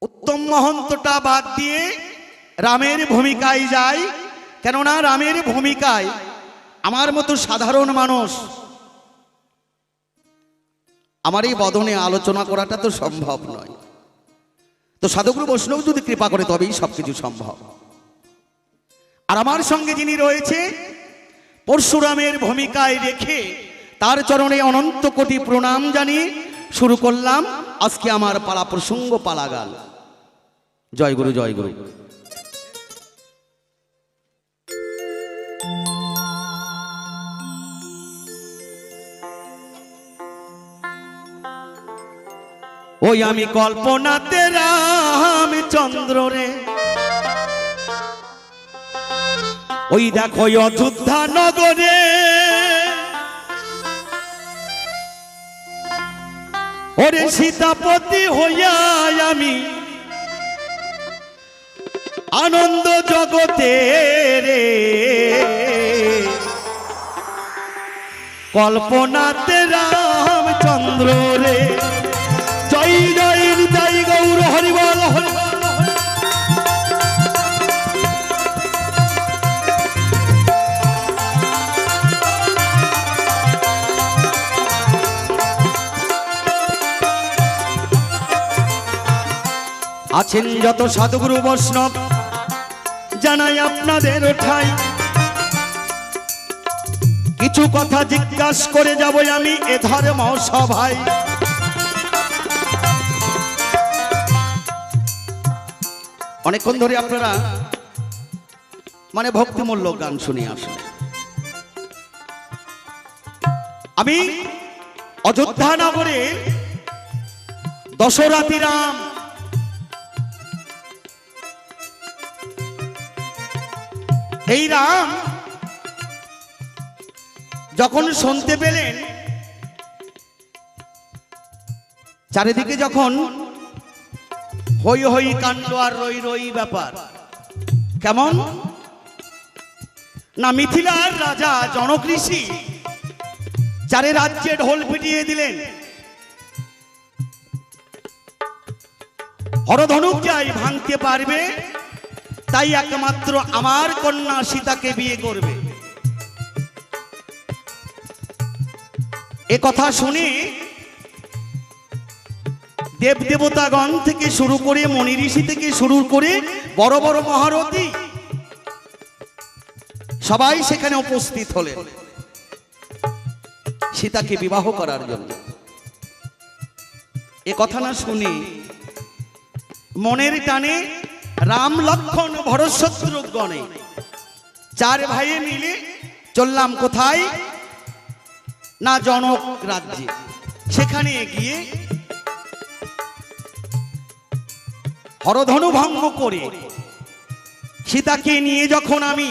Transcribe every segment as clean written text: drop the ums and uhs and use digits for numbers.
উত্তম মহন্তটা বাদ দিয়ে রামের ভূমিকায় যাই, কেননা রামের ভূমিকায় আমার মতো সাধারণ মানুষ আমার এই বদনে আলোচনা করাটা তো সম্ভব নয়। তো সাধুগুরু বৈষ্ণব যদি কৃপা করে তবেই সবকিছু সম্ভব। আর আমার সঙ্গে যিনি রয়েছে পরশুরামের ভূমিকায় রেখে তার চরণে অনন্ত কোটি প্রণাম জানিয়ে শুরু করলাম আজকে আমার পালা প্রসঙ্গ পালাগান। জয় গুরু, জয় গুরু। ওই আমি কল্পনাতে রামচন্দ্র রে, ওই দেখো অযোধ্যা নগরে, ওরে সীতাপতি হইয়া আমি আনন্দ জগতে রে, কল্পনাতে রামচন্দ্র রে। জয় জয় জয় গৌর হরিবল হরিবল। আছেন যত সাধুগুরু বৈষ্ণব জানাই আপনাদের ঠাই, কিছু কথা জিজ্ঞাসা করে যাব আমি এ ধর্ম সভায়। অনেকক্ষণ ধরে আপনারা ভক্তিমূলক গান শুনে আসেন। আমি অযোধ্যা নগরে দশরথী রাম এই রাম যখন শুনতে পেলেন চারিদিকে যখন হই হই কাণ্ড আর রই রই ব্যাপার, কেমন না মিথিলার রাজা জনক ঋষি চারে রাজ্যে ঢোল পিটিয়ে দিলেন, হরধনুক যাই ভাঙতে পারবে তাই একমাত্র আমার কন্যা সীতাকে বিয়ে করবে। এ কথা শুনে দেব দেবতাগণ থেকে শুরু করে মনি ঋষি থেকে শুরু করে বড় বড় মহারথী সবাই সেখানে উপস্থিত হলেন সীতাকে বিবাহ করার জন্য। এ কথা না শুনে মনের টানে রাম লক্ষ্মণ ভরত শত্রুঘ্নে চার ভাইয়ে মিলে চললাম কোথায় না জনক রাজ্যে। সেখানে গিয়ে হরধনু ভঙ্গ করে সীতাকে নিয়ে যখন আমি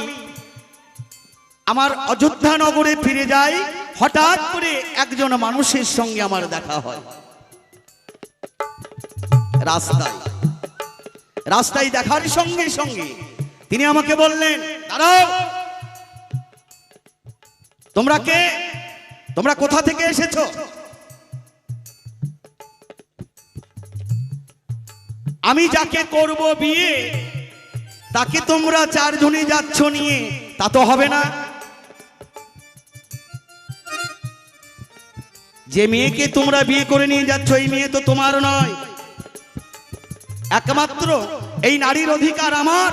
আমার অযোধ্যা নগরে ফিরে যাই, হঠাৎ করে একজন মানুষের সঙ্গে আমার দেখা হয় রাস্তায় দেখার সঙ্গে সঙ্গে তিনি আমাকে বললেন, দাঁড়াও, তোমরা কে? তোমরা কোথা থেকে এসেছো? আমি যাকে করব বিয়ে তাকে তোমরা চারজনে যাচ্ছ নিয়ে, তা তো হবে না। যে মেয়েকে তোমরা বিয়ে করে নিয়ে যাচ্ছ এই মেয়ে তো তোমার নয়, একমাত্র এই নারীর অধিকার আমার।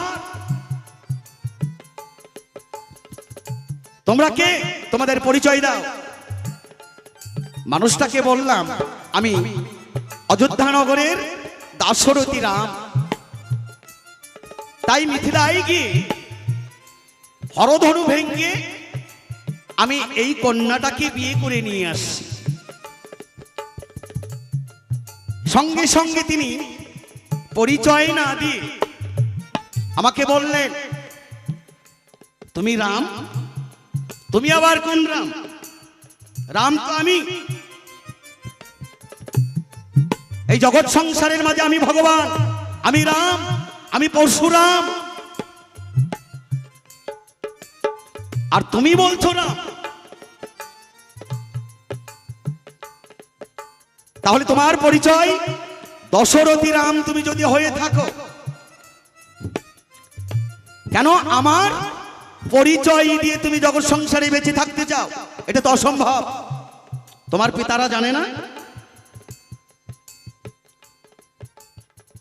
তোমরা কে? তোমাদের পরিচয় দাও। মানুষটাকে বললাম, আমি অযোধ্যা নগরের দাশরথী রাম। তাই মিথিলায় গিয়ে হরধনু ভেঙ্গে আমি এই কন্যাটাকে বিয়ে করে নিয়ে আসছি। সঙ্গে সঙ্গে তিনি পরিচয় না দিয়ে আমাকে বললেন, তুমি রাম? তুমি আবার কোন রাম? রাম তো আমি, এই জগৎ সংসারের মাঝে আমি ভগবান, আমি রাম, আমি পরশুরাম। আর তুমি বলছো রাম? তাহলে তোমার পরিচয় দশরথী রাম তুমি যদি হয়ে থাকো, কেন আমার পরিচয় দিয়ে তুমি জগৎ সংসারে বেঁচে থাকতে চাও? এটা তো অসম্ভব। তোমার পিতারা জানে না?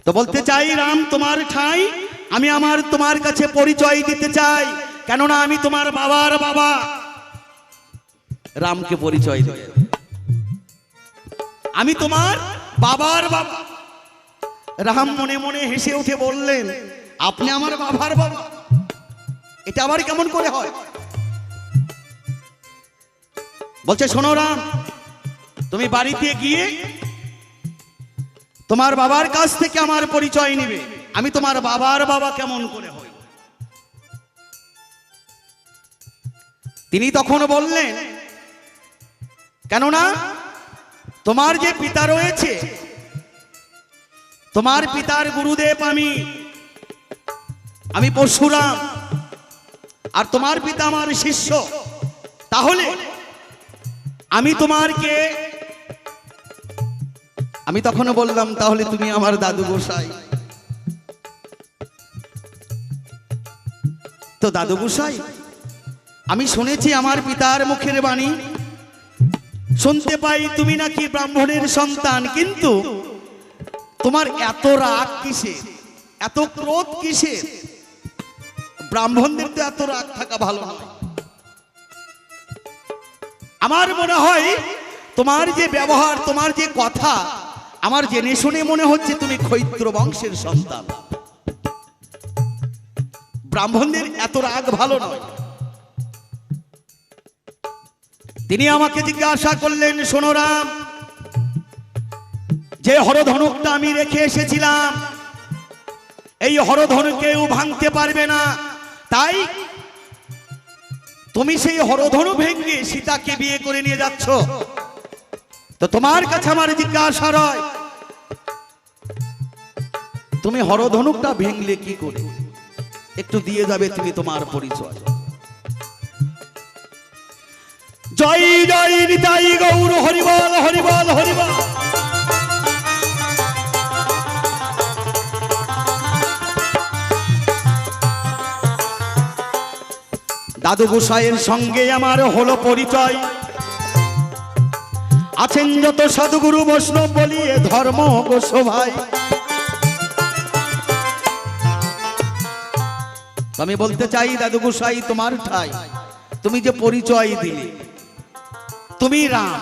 তো বলতে চাই রাম তোমার ঠাই আমি তোমার কাছে পরিচয় দিতে চাই, কেননা আমি তোমার বাবার বাবা। রামকে পরিচয় দিতে, আমি তোমার বাবার বাবা। রাম মনে মনে হেসে উঠে বললেন, আপনি আমার বাবার বাবা? এটা আবার কেমন করে হয়? বলছে, শোনো রাম, তুমি বাড়িতে গিয়ে তোমার বাবার কাছ থেকে আমার পরিচয় নিবে। আমি তোমার বাবার বাবা কেমন করে হই? তিনি তখন বললেন, কেননা তোমার যে পিতা রয়েছে, তোমার পিতার গুরুদেব আমি পরশুরাম, আর তোমার পিতা আমার শিষ্য। তাহলে আমি তখন বললাম, তাহলে তুমি আমার দাদু গোসাই। তো দাদু গোসাই, আমি শুনেছি আমার পিতার মুখের বাণী, শুনতে পাই তুমি নাকি ব্রাহ্মণের সন্তান, কিন্তু তোমার এত রাগ কিসে, এত ক্রোধ কিসে? ব্রাহ্মণদের তো এত রাগ থাকা ভালো নয়। আমার মনে হয় তোমার যে ব্যবহার, তোমার যে কথা, আমার জেনে শুনে মনে হচ্ছে তুমি ক্ষৈত্র বংশের সন্তান। ব্রাহ্মণদের এত রাগ ভালো নয়। তিনি আমাকে জিজ্ঞাসা করলেন, শোনো রাম, যে হরধনুকটা আমি রেখে এসেছিলাম, এই হরধনু কেউ ভাঙতে পারবে না, তাই তুমি সেই হরধনু ভেঙে সীতাকে বিয়ে করে নিয়ে যাচ্ছ। তো তোমার কাছে আমার জিজ্ঞাসা রয়, তুমি হরধনুকটা ভেঙলে কি করে? একটু দিয়ে যাবে তুমি তোমার পরিচয়। জয় জয় নিতাই গৌর হরিবল হরিবল হরিবল। দাদু গোসাইয়ের সঙ্গে আমার হলো পরিচয়। আছেন যত সাধুগুরু বৈষ্ণব বলিয়ে ধর্ম গোসভাই। আমি বলতে চাই দাদু গোসাই, তোমার ঠাই, তুমি যে পরিচয় দিলে তুমি রাম,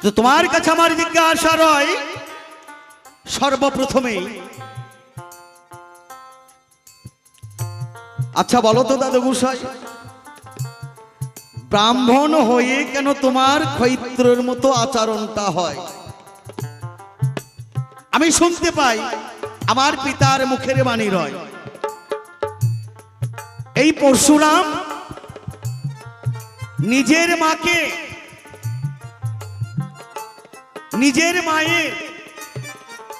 তো তোমার কাছে আমার জিজ্ঞাসা রয়, সর্বপ্রথমেই আচ্ছা বলো তো দাদু গোসাই, ব্রাহ্মণ হয়ে কেন তোমার ক্ষৈত্রের মতো আচরণটা হয়? আমি শুনতে পাই আমার পিতার মুখের বাণী রয়, এই পরশুরাম নিজের মাকে, নিজের মায়ের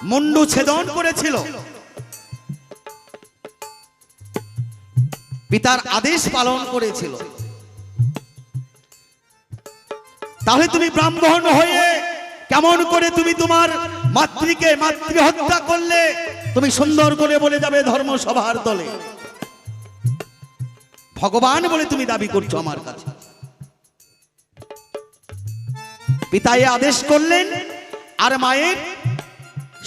মুন্ডু ছেদন করেছিল, পিতার আদেশ পালন করেছিল। তাহলে তুমি ব্রাহ্মণ হয়ে কেমন করে তুমি তোমার মাতৃ হত্যা করলে? তুমি সুন্দর করে বলে যাবে ধর্মসভার দলে, ভগবান বলে তুমি দাবি করছো আমার কাছে। পিতায়ে আদেশ করলেন, আর মায়ের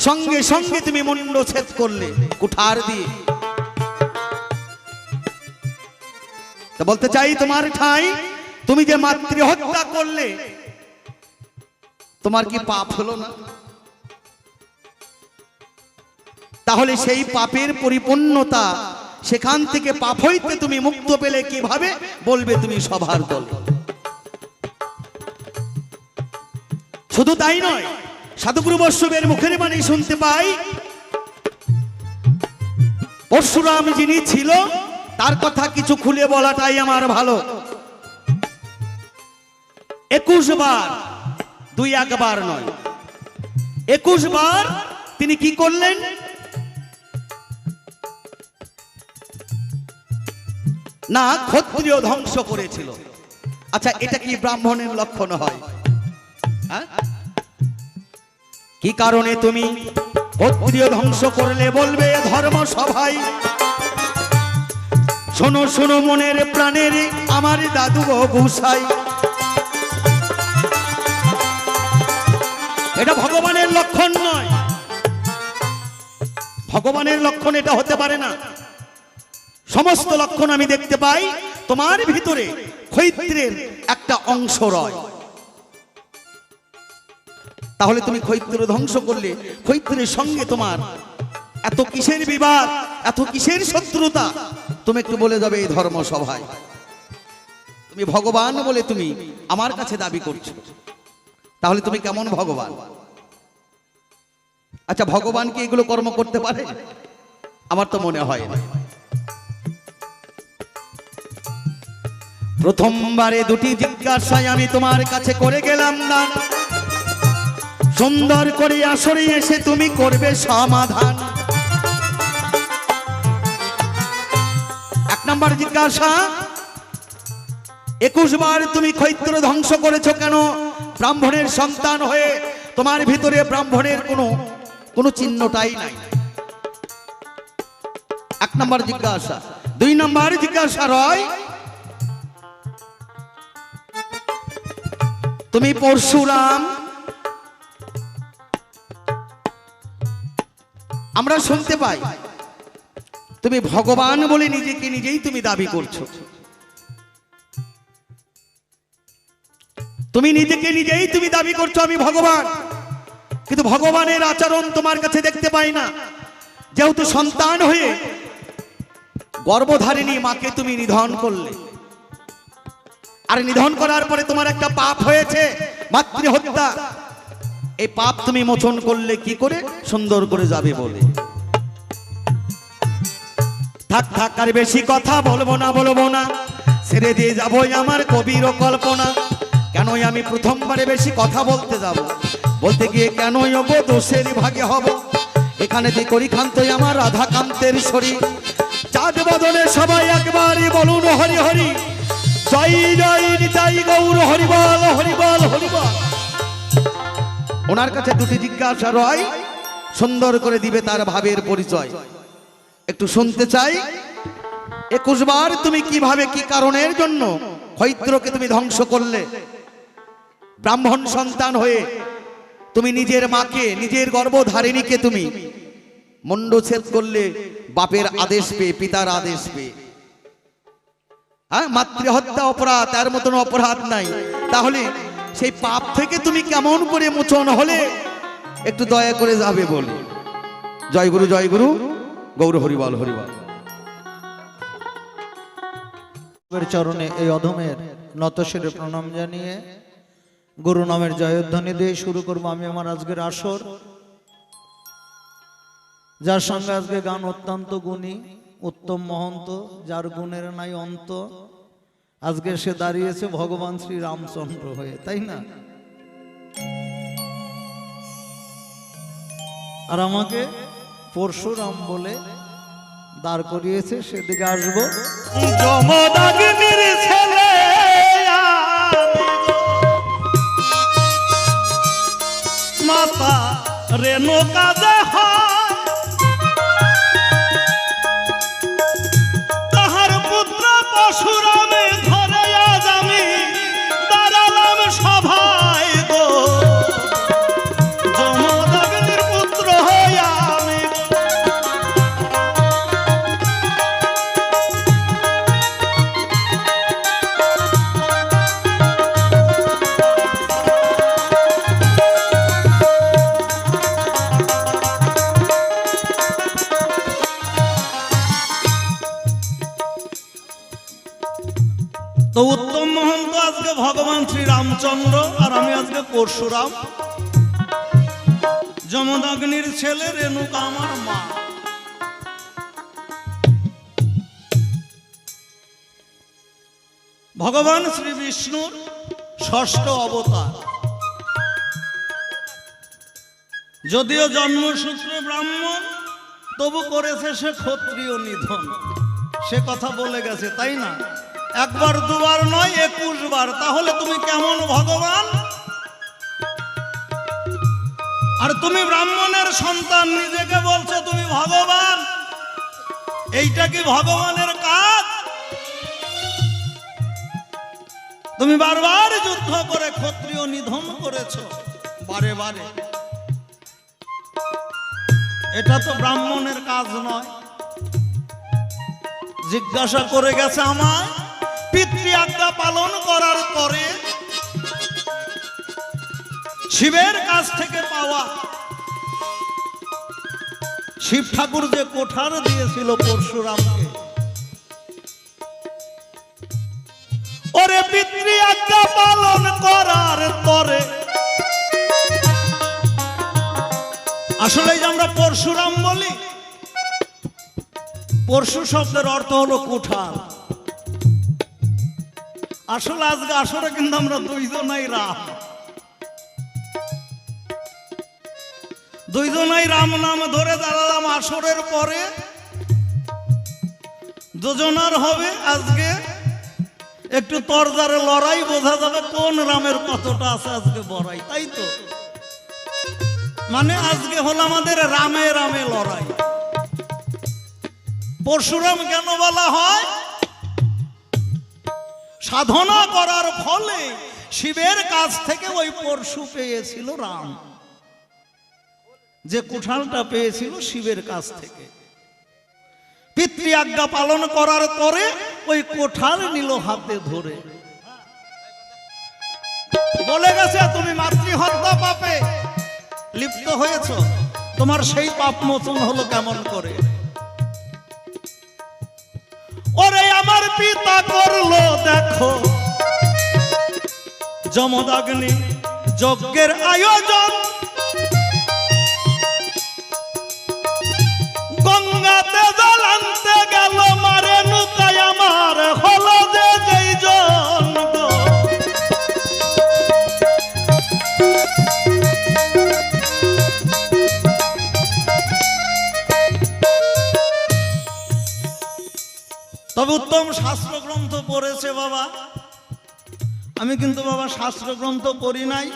সঙ্গে সঙ্গে তুমি মুন্ডচ্ছেদ করলে কুঠার দিয়ে। তো বলতে চাই, তোমার ঠাই, তুমি যে মাতৃ হত্যা করলে, তোমার কি পাপ হলো না? তাহলে সেই পাপের পরিপূর্ণতা, সেখান থেকে পাপ হইতে তুমি মুক্ত পেলে কিভাবে বলবে তুমি সভার দল? শুধু তাই নয়, সাধুগুরু বৈষ্ণবের মুখের বাণী শুনতে পাই, পরশুরাম যিনি ছিল তার কথা কিছু খুলে বলাটাই আমার ভালো। 21 বার, 2-1 বার নয়, 21 বার তিনি কি করলেন? না, ক্ষত্রিয় ধ্বংস করেছিল। আচ্ছা, এটা কি ব্রাহ্মণের লক্ষণ হয়? কি কারণে তুমি ক্ষত্রিয় ধ্বংস করলে বলবে ধর্ম সভায়। শোনো শোনো মনের প্রাণের আমার দাদু গো গোসাই, এটা ভগবানের লক্ষণ নয়, ভগবানের লক্ষণ এটা হতে পারে না। সমস্ত লক্ষণ আমি দেখতে পাই তোমার ভিতরে ক্ষত্রিয়ের একটা অংশ রয়। তাহলে তুমি ক্ষত্রিয় ধ্বংস করলে ক্ষত্রিয়ের সঙ্গে তোমার এত কিসের বিবাদ, এত কিসের শত্রুতা? তুমি একটু বলে যাবে এই ধর্ম সভায়। তুমি ভগবান বলে তুমি আমার কাছে দাবি করছো, তাহলে তুমি কেমন ভগবান? আচ্ছা, ভগবান কি এগুলো কর্ম করতে পারে? আমার তো মনে হয় না। প্রথমবারে দুটি জিজ্ঞাসায় আমি তোমার কাছে করে গেলাম দান, সুন্দর করে আসরে এসে তুমি করবে সমাধান। এক নম্বর জিজ্ঞাসা, 21 বার তুমি ক্ষত্রিয় ধ্বংস করেছো কেন? ব্রাহ্মণের সন্তান হয়ে তোমার ভিতরে ব্রাহ্মণের কোনো চিহ্নটাই নাই। এক নম্বর জিজ্ঞাসা। 2 নম্বর জিজ্ঞাসা রয়, তুমি পরশুরাম, আমরা শুনতে পাই তুমি ভগবান বলে নিজেকে নিজেই তুমি দাবি করছো। তুমি নিজেকে নিজেই তুমি দাবি করছো আমি ভগবান, কিন্তু ভগবানের আচরণ তোমার কাছে দেখতে পাই না। যেহেতু সন্তান হয়ে গর্ভধারিণী মাকে তুমি নিধন করলে, আর নিধন করার পরে তোমার একটা পাপ হয়েছে মাতৃহত্যা। এই পাপ তুমি মোচন করলে কি করে? সুন্দর করে যাবে বলে। থাক থাক, আর বেশি কথা বলবো না, ছেড়ে দিয়ে যাবো আমার কবির কল্পনা। কেনই আমি প্রথমবারে বেশি কথা বলতে যাব? বলতে গিয়ে কেনই দোষের ভাগে হব? এখানে যে করি খান্তই আমার রাধাকান্তের শরীর। চাঁদ বদলে সবাই একবারই বলুন হরি হরি, জয় জয় নিতাই গৌর হরিবল হরিবল হরিবল। ওনার কাছে দুটি জিজ্ঞাসা রয়, সুন্দর করে দিবে তার ভাবের পরিচয়। একটু শুনতে চাই। 21 বার তুমি কিভাবে, কি কারণের জন্য ক্ষত্রিয়কে তুমি ধ্বংস করলে? ব্রাহ্মণ সন্তান হয়ে তুমি নিজের মাকে, নিজের গর্ভধারিণীকে তুমি মুণ্ডচ্ছেদ করলে বাপের আদেশ পেয়ে, পিতার আদেশ পেয়ে। হ্যাঁ, মাতৃহত্যা অপরাধ, তার মতন অপরাধ নাই। তাহলে সেই পাপ থেকে তুমি কেমন করে মোচন হলে? একটু দয়া করে যাবে বলে। জয় গুরু জয় গুরু, গৌর হরিবল হরিবল। চরণে এই অধমের নতশিরে প্রণাম জানিয়ে গুরু নামের জয়ধ্বনি দিয়ে শুরু করবো আমি আমার আজকের আসর। যার সঙ্গে আজকে গান অত্যন্ত গুণী, উত্তম মহন্ত, যার গুণের নাই অন্ত। আজকে সে দাঁড়িয়েছে ভগবান শ্রী রামচন্দ্র হয়ে, তাই না? আর আমাকে পরশুরাম বলে দাঁড় করিয়েছে, সেদিকে আসবো। যমদাগ্নির ছেলে মাতা রেণুকা তাহার পুত্র পরশুরামে ধরে আজ আমি দাঁড়ালাম সভায় গো। যমদাগ্নির পুত্র হইয়া আমি তো উত্তম মহন্ত আজকে ভগবান শ্রী রামচন্দ্র, আর আমি আজকে পরশুরাম। যমদাগ্নির ছেলে, রেণুকা আমার মা। ভগবান শ্রী বিষ্ণুর ষষ্ঠ অবতার। যদিও জন্মসূত্রে ব্রাহ্মণ, তবু করেছে সে ক্ষত্রিয় নিধন। সে কথা বলে গেছে, তাই না? একবার দুবার নয়, 21 বার। তাহলে তুমি কেমন ভগবান? আর তুমি ব্রাহ্মণের সন্তান, নিজেকে বলছো তুমি ভগবান। এইটা কি ভগবানের কাজ? তুমি বারবার যুদ্ধ করে ক্ষত্রিয় নিধন করেছো বারে বারে। এটা তো ব্রাহ্মণের কাজ নয়। জিজ্ঞাসা করে গেছে আমায়, পিতৃ আজ্ঞা পালন করার পরে শিবের কাছ থেকে পাওয়া, শিব ঠাকুর যে কোঠার দিয়েছিল পরশুরামকে, ওরে পিতৃ আজ্ঞা পালন করার পরে, আসলে যে আমরা পরশুরাম বলি, পরশু শব্দের অর্থ হলো কোঠার। আসলে আজকে আসলে কিন্তু আমরা দুইজনাই রাম, দুইজনাই রাম নাম ধরে দাঁড়ালাম। আসরের পরে দুজনার হবে আজকে একটু তরজারে লড়াই, বোঝা যাবে কোন রামের কতটা আছে আজকে বড়াই, তাই তো? মানে আজকে হলো আমাদের রামে রামে লড়াই। পরশুরাম কেন বলা হয়? সাধনা করার ফলে শিবের কাছ থেকে ওই পরশু পেয়েছিল রাম, যে কুঠালটা পেয়েছিল শিবের কাছ থেকে। পিতৃ আজ্ঞা পালন করার পরে ওই কোঠাল নিল হাতে ধরে, বলে গেছে তুমি মাতৃহত্যা পাপে লিপ্ত হয়েছ, তোমার সেই পাপ মোচন হলো কেমন করে? ওরে আমার পিতা করলো দেখো যমদগ্নি যজ্ঞের আয়োজন, গঙ্গাতে জল আনতে গেল মারে নুকায় আমার হলো যে যেই জন। তবে উত্তম শাস্ত্র গ্রন্থ পড়েছে বাবা, আমি কিন্তু বাবা শাস্ত্র গ্রন্থ পড়ি নাই।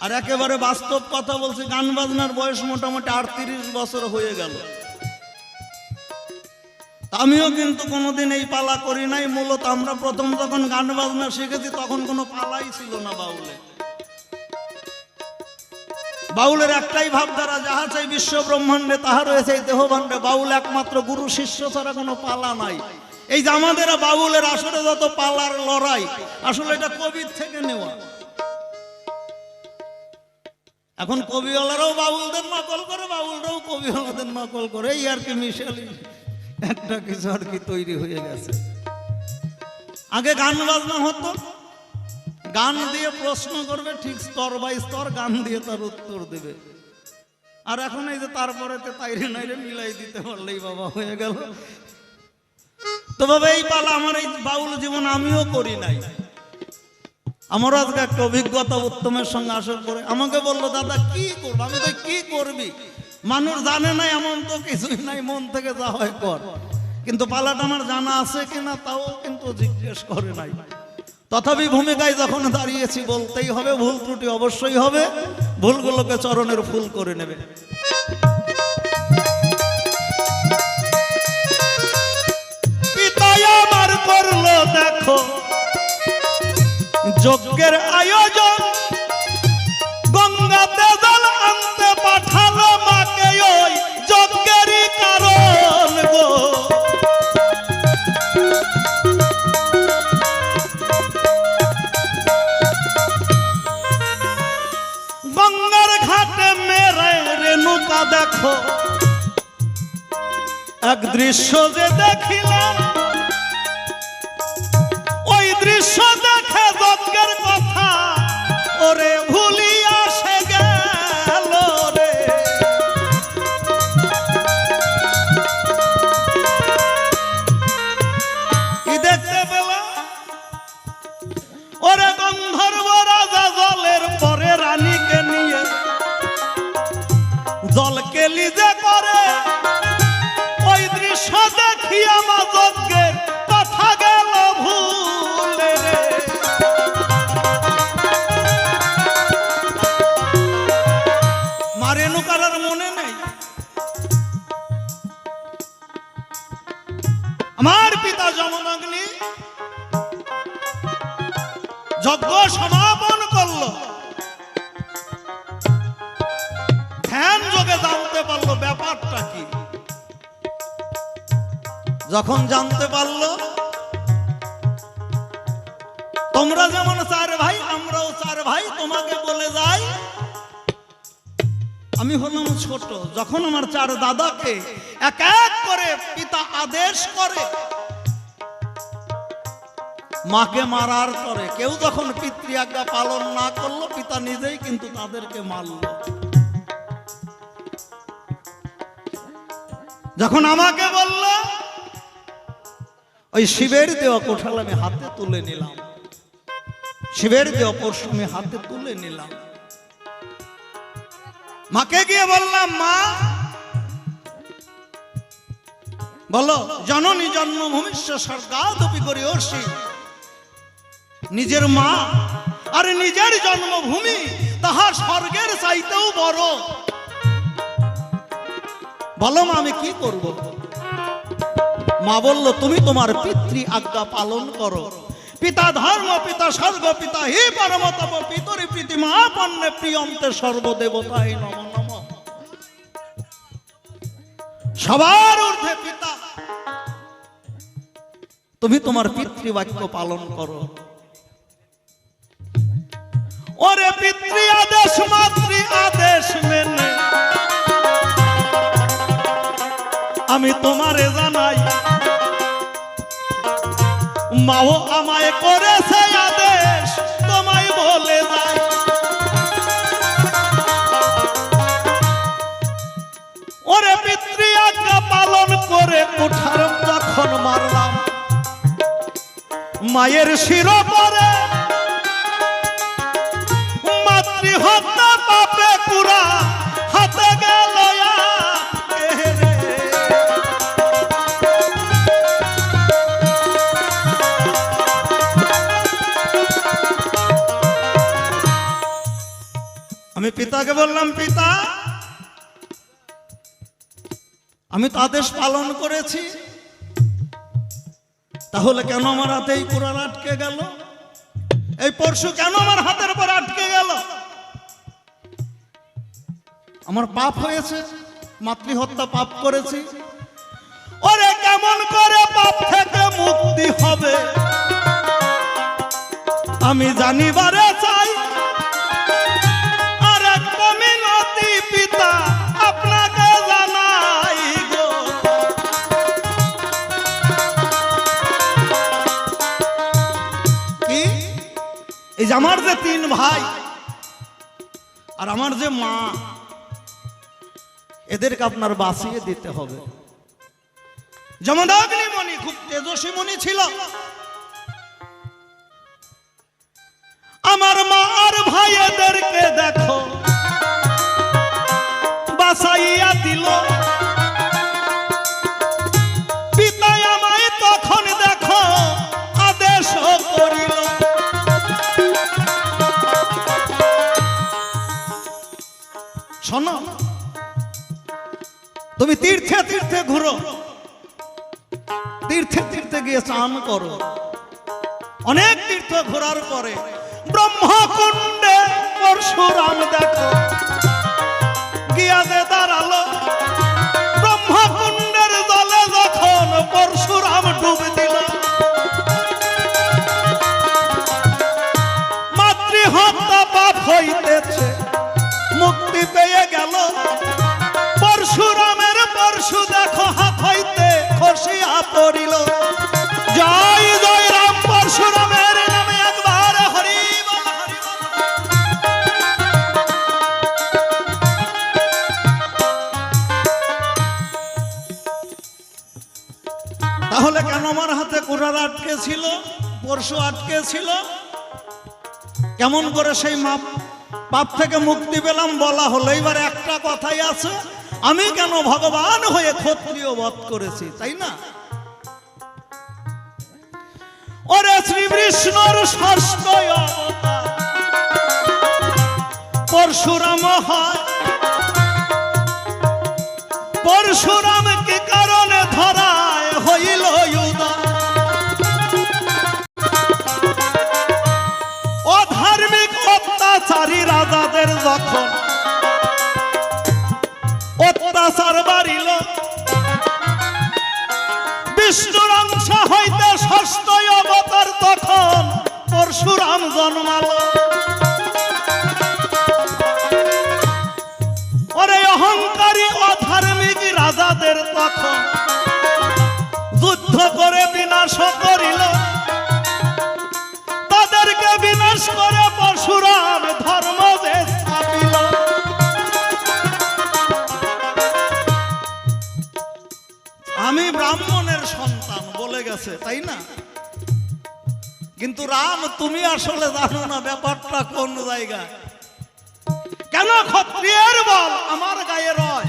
আর একেবারে বাস্তব কথা বলছি, গান বাজনার বয়স মোটামুটি 38 বছর হয়ে গেল। আমিও কিন্তু কোনোদিন এই পালা করি নাই। মূলত আমরা প্রথম যখন গান বাজনা শিখেছি তখন কোনো পালাই ছিল না বাউলে। বাউলের একটাই ভাবধারা, যাহা চাই বিশ্ব ব্রহ্মাণ্ডে তাহা রয়েছে এই দেহভাণ্ডে। বাউল একমাত্র গুরু শিষ্য ছাড়া কোনো পালা নাই। এই যে আমাদের বাউলের আসলে যত পালার লড়াই, আসলে এটা কবির থেকে নেওয়া। এখন কবিওয়ালারাও বাউলদের নকল করে, বাউলরাও কবিওয়ালাদের নকল করে, এই আর কি মিশালি একটা কিছু আর কি তৈরি হয়ে গেছে। আগে গান বাজনা হতো, গান দিয়ে প্রশ্ন করবে, ঠিক স্তর বাই স্তর গান দিয়ে তার উত্তর দেবে। আর এখন এই যে তারপরে তাইরে নাইরে মিলাই দিতে পারলেই বাবা হয়ে গেল। তো বাবা এই পালা আমার এই বাউল জীবন আমিও করি নাই। আমারও আজকে একটা অভিজ্ঞতা উত্তমের সঙ্গে আসার পরে আমাকে বললো, দাদা কি করবো? আমি তো কি করবি, মানুষ জানে না এমন তো কিছুই নাই, মন থেকে যা হয় কর। কিন্তু পালাটা আমার জানা আছে কিনা তাও কিন্তু জিজ্ঞেস করে নাই। তথাপি ভূমিকায় যখন দাঁড়িয়েছি বলতেই হবে, ভুল ত্রুটি অবশ্যই হবে, ভুলগুলোকে চরণের ফুল করে নেবে। পিতাই আমার করলো দেখো যজ্ঞের আয়োজন, গঙ্গাতে জল আনতে পাঠালো মাকে ওই যজ্ঞেরই কারণ গো। গঙ্গার ঘাটে মেরে রেণুকা দেখো এক দৃশ্য যে দেখিলাম, ওই দৃশ্য দেখে যজ্ঞের কথা ওরে ভুলিয়া সে গেল রে। কি দেখতে পেলাম? ওরে গন্ধর্ব রাজা জলের পরে রানীকে নিয়ে জলকে লিজে করে, ওই দৃশ্য দেখি আমার যজ্ঞের কথা গেল ভুলে রে। রেণুকার আর মনে নেই? আমার পিতা যমদগ্নি যজ্ঞ সমাপন করলো, ধ্যান যোগে জানতে পারলো ব্যাপারটা কি। যখন জানতে পারলো তোমরা যেমন 4 ভাই আমরাও 4 ভাই, তোমাকে বলে যাই আমি হলাম ছোট। যখন আমার 4 দাদাকে এক এক করে পিতা আদেশ করে মাকে মারার পরে, কেউ যখন পিতৃ আজ্ঞা পালন না করলো পিতা নিজেই কিন্তু তাদেরকে মারল। যখন আমাকে বলল ওই শিবের দেওয়া কোঠাল আমি হাতে তুলে নিলাম, শিবের দেওয়া পরশু আমি হাতে তুলে নিলাম। মাকে গিয়ে বললাম, মা বলো জননী জন্মভূমিষ্য স্বর্গাদপি করিয়সি। নিজের মা আর নিজের জন্মভূমি তাহা স্বর্গের চাইতেও বড়। বলো মা আমি কি করব? মা বলল, তুমি তোমার পিতৃ আজ্ঞা পালন করো। পিতা ধর্ম পিতা স্বর্গ পিতা হি পরমতপ পিতরি প্রীতি মহাপন্নে প্রিয়ন্তে সর্বদেবতায় নম নম। সবার ঊর্ধ্বে পিতা, তুমি তোমার পিতৃবাক্য পালন করো। ওরে পিতৃ আদেশ মাতৃ আদেশ মেনে আমি তোমারে জানাই, মাও আমায় করেছে আদেশ তোমায় বলে যাই। ওরে পিতৃ আজ্ঞা পালন করে কুঠার যখন মারলাম, মায়ের শির পরে মাতৃ হত্যা পাপে পুরা হাতে গেল। আমি পিতাকে বললাম, পিতা আমি তো আদেশ পালন করেছি, তাহলে কেন আমার হাতে এই কুড়াল আটকে গেল? এই পরশু কেন আমার হাতের উপর আটকে গেল? আমার পাপ হয়েছে, মাতৃহত্যা পাপ করেছি। ওরে কেমন করে পাপ থেকে মুক্তি হবে আমি জানিবারে চাই। পিতা আপনাকে জানাই গো, কি এই যে আমার যে 3 ভাই আর আমার যে মা, এদেরকে আপনার বাঁচিয়ে দিতে হবে। যমদগ্নি মুনি খুব তেজস্বী মুনি ছিল। আমার মা আর ভাইদেরকে দেখো বাঁচাইয়া দিল। পিতা আমায় তখন দেখো আদেশ করিল। শোনো, তুমি তীর্থে তীর্থে ঘুরো, তীর্থে তীর্থে গিয়ে স্নান করো। অনেক তীর্থ ঘোরার পরে ব্রহ্মকুণ্ডে পরশুরাম দেখো গিয়াতে দাঁড়ালো। ব্রহ্মকুণ্ডের জলে যখন পরশুরাম ডুব দিল, মাতৃহত্যা পাপ হইতেছে মুক্তি পেয়ে গেল। পরশুরামের পরশু দেখো হাত হইতে খসিয়া পড়িল। জয় জয় রাম পরশুরামের নামে একবার হরি বল হরি বল। তাহলে কেন আমার হাতে কুড়াল আটকে ছিল, পরশু আটকে ছিল? কেমন করে সেই পাপ থেকে মুক্তি পেলাম বলা হলো। এবার একটা কথাই আছে, আমি কেন ভগবান হয়ে ক্ষত্রিয় বধ করেছি, তাই না? ওরে শ্রী বিষ্ণুর ষষ্ঠ অবতার পরশুরাম হয়। পরশুরাম কি কারণে ধরায় হইল উদয়? অধার্মিক অত্যাচারী রাজাদের যখন অত্যাচার বাড়িল, বিষ্ণুর অংশ হইতে ষষ্ঠ অবতার তখন পরশুরাম জন্মালো। ওরে অহংকারী অধার্মিক রাজাদের তখন যুদ্ধ করে বিনাশ করিল, তাদেরকে বিনাশ করে পরশুরাম ধর্ম যে স্থাপিল। আমি ব্রাহ্মণের সন্তান বলে গেছে, তাই না? কিন্তু রাম তুমি আসলে জানো না ব্যাপারটা কোন জায়গায়। কেন ক্ষত্রিয়ের বল আমার গায়ে রয়?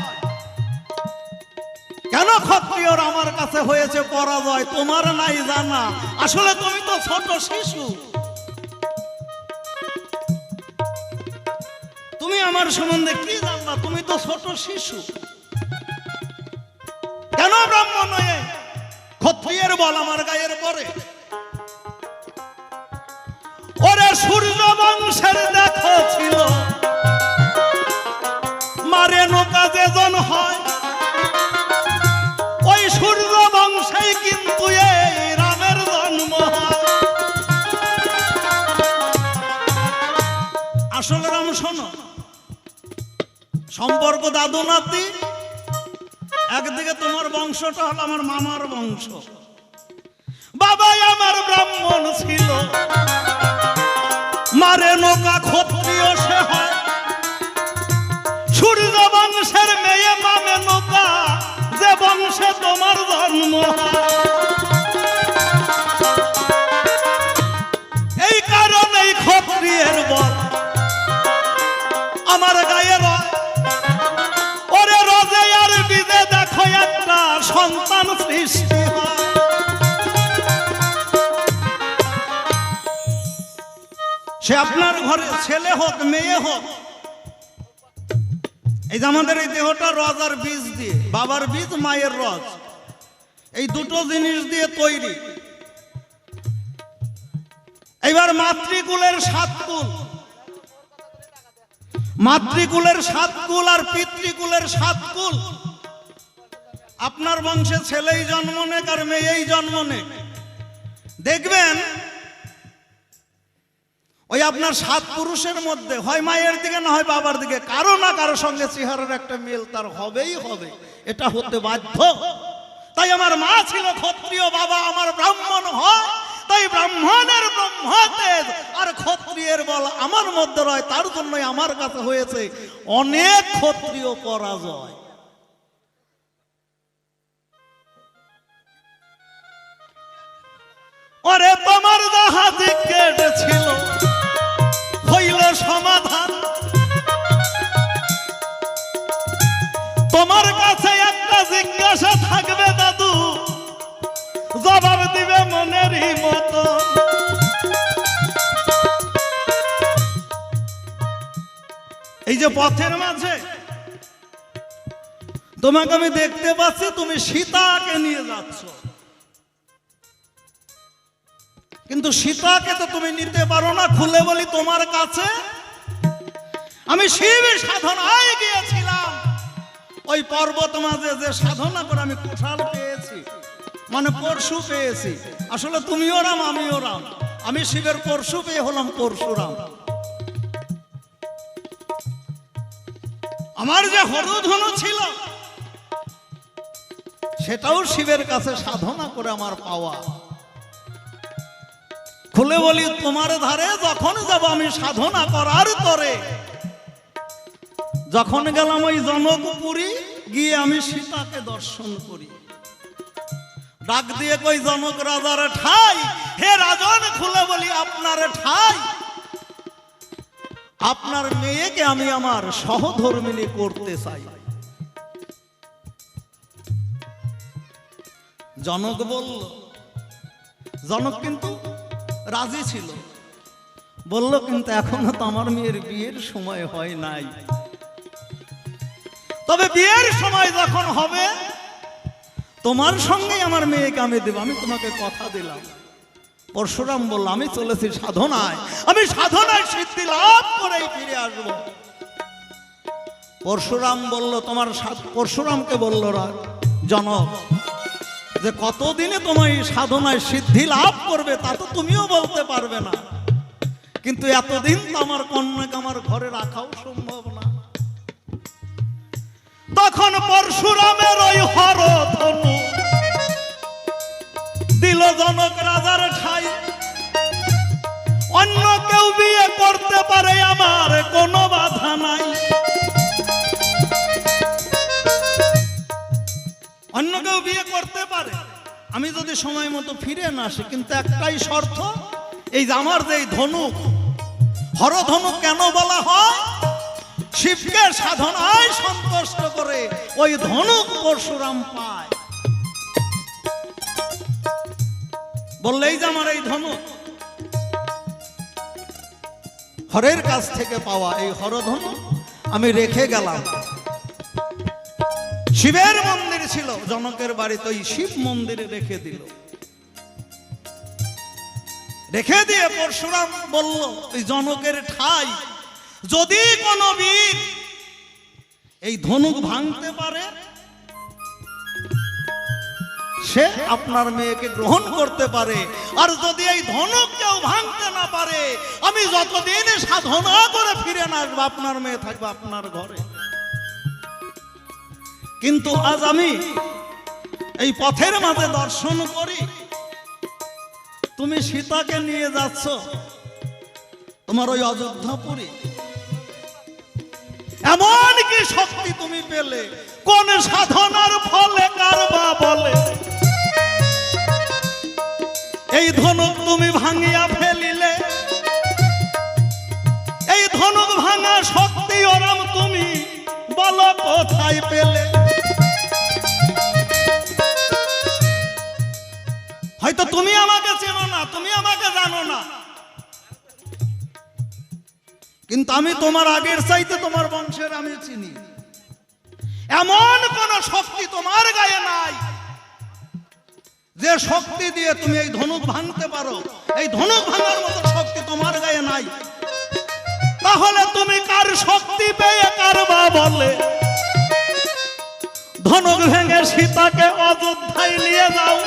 কেন ক্ষত্রিয়র আমার কাছে হয়েছে পরাজয় তোমার নাই জানা? আসলে তুমি তো ছোট শিশু, তুমি আমার সম্বন্ধে কি জানলা? তুমি তো ছোট শিশু। কেন ব্রাহ্মণ হয়ে ক্ষত্রিয়ের বল আমার গায়ের পরে? ওরে সূর্য বংশের দেখো ছিল মারে নৌকা যেজন হয়, ওই সূর্য বংশেই কিন্তু এই রামের জন্ম হয়। আসলে রাম শোনো, সম্পর্ক দাদু নাতি। একদিকে তোমার বংশটা হলো আমার মামার বংশ, বাবাই আমার ব্রাহ্মণ ছিল, মারে নৌকা ক্ষত্রিয় সে হয়। সূর্য বংশের মেয়ে মামে নৌকা, যে বংশে তোমার জন্ম হয়। এই কারণেই ক্ষত্রিয়ের বল আমার গায়ে রয়। ওরে রজে আর বিদে দেখো একটা সন্তান সৃষ্টি হয়। সে আপনার ঘরে ছেলে হোক মেয়ে হোক, এই যে আমাদের এই দেহটা রজ আর বীজ দিয়ে, বাবার বীজ মায়ের রজ, এই দুটো জিনিস দিয়ে তৈরি। এইবার মাতৃকুলের 7 কুল, মাতৃকুলের 7 কুল আর পিতৃকুলের 7 কুল। আপনার বংশে ছেলেই জন্ম নেক আর মেয়েই জন্ম নেক, দেখবেন ওই আপনার 7 পুরুষের মধ্যে হয় মায়ের দিকে না হয় বাবার দিকে কারো না কারো সঙ্গে চেহারার একটা মিল তার হবেই হবে, এটা হতে বাধ্য। তাই আমার মা ছিল ক্ষত্রিয়, বাবা আমার ব্রাহ্মণ হয়, তাই ব্রাহ্মণের ব্রহ্মতেজ আর ক্ষত্রিয়ের বল আমার মধ্যে রয়। তার জন্যই আমার কাছে হয়েছে অনেক ক্ষত্রিয় পরাজয়। ওরে তোমার যাহা জিজ্ঞেস ছিল হইল সমাধান, তোমার কাছে একটা জিজ্ঞাসা থাকবে দাদু, জবাব দিবে মনেরই মতো। এই যে পথের মাঝে তোমাকে আমি দেখতে পাচ্ছি, তুমি সীতাকে নিয়ে যাচ্ছ, কিন্তু সীতাকে তো তুমি নিতে পারো না। খুলে বলি তোমার কাছে আমি শিব সাধনায় গিয়েছিলাম, ওই পর্বত মাঝে যে সাধনা করে আমি কোঠাল পেয়েছি, মানে পরশু পেয়েছি। আসলে তুমিও রাম আমিও রাম, আমি শিবের পরশু পেয়ে হলাম পরশুরাম। আমার যে হরধনু ছিল সেটাও শিবের কাছে সাধনা করে আমার পাওয়া। খুলে বলি তোমার ধারে যখন যাব আমি সাধনা করার তরে, যখন গেলাম ওই জনকপুরী গিয়ে আমি সীতাকে দর্শন করি, ডাক দিয়ে কই জনক রাজার ঠাই, হে রাজন খুলে বলি আপনার ঠাই, আপনার মেয়েকে আমি আমার সহধর্মিণী করতে চাই। জনক বলল, জনক কিন্তু রাজি ছিল, বলল কিন্তু এখনো তো আমার মেয়ের বিয়ের সময় হয় নাই। তবে বিয়ের সময় যখন হবে তোমার সঙ্গেই আমার মেয়েকে আমি দেব, আমি তোমাকে কথা দিলাম। পরশুরাম বলল, আমি চলেছি সাধনায়, আমি সাধনায় সিদ্ধি লাভ করেই ফিরে আসব। পরশুরাম বলল, পরশুরামকে বলল জনক, যে কতদিনে তোমার এই সাধনায় সিদ্ধি লাভ করবে তা তো তুমিও বলতে পারবে না, কিন্তু এতদিন তো আমার কন্যাকে আমার ঘরে রাখাও সম্ভব না। তখন পরশুরামের ওই হরধনু দিল জনক রাজার ঠাই। অন্য কেউ বিয়ে করতে পারে, আমার কোনো বাধা নাই। অন্য কেউ বিয়ে করতে পারে, আমি যদি সময় মতো ফিরে না আসি, কিন্তু একটাই শর্ত, এই যে আমার যে ধনুক, হরধনুক কেন বলা হয়? শিবকে সাধনায় সন্তুষ্ট করে ওই ধনুক পরশুরাম পায়। বললেই যে আমার এই ধনুক হরের কাছ থেকে পাওয়া, এই হরধনুক আমি রেখে গেলাম। শিবের মন্দির ছিল জনকের বাড়িতে, ওই শিব মন্দিরে রেখে দিল। রেখে দিয়ে পরশুরাম বলল, ওই জনকের ঠাই যদি কোনো বীর এই ধনুক ভাঙতে পারে, সে আপনার মেয়েকে গ্রহণ করতে পারে। আর যদি এই ধনুক কেউ ভাঙতে না পারে, আমি যতদিন সাধনা করে ফিরে না আসবো, আপনার মেয়ে থাকবে আপনার ঘরে। কিন্তু আজ আমি এই পথের মাঝে দর্শন করি, তুমি সীতাকে নিয়ে যাচ্ছ তোমার ওই অযোধ্যাপুরী। এমন কি শক্তি তুমি পেলে, কোন সাধনার ফলে কারবা বলে এই ধনুক তুমি ভাঙিয়া ফেলিলে? এই ধনুক ভাঙা শক্তি ওরাম তুমি বলো কোথায় পেলে? হয়তো তুমি আমাকে চেনো না, তুমি আমাকে জানো না, কিন্তু আমি তোমার আগের চাইতে তোমার বংশের আমি চিনি। এমন কোন শক্তি তোমার গায়ে নাই যে শক্তি দিয়ে তুমি এই ধনুক ভাঙতে পারো। এই ধনুক ভাঙার মতো শক্তি তোমার গায়ে নাই। তাহলে তুমি কার শক্তি পেয়ে কারবা বলে ধনুক ভেঙে সীতাকে অযোধ্যায় নিয়ে যাও?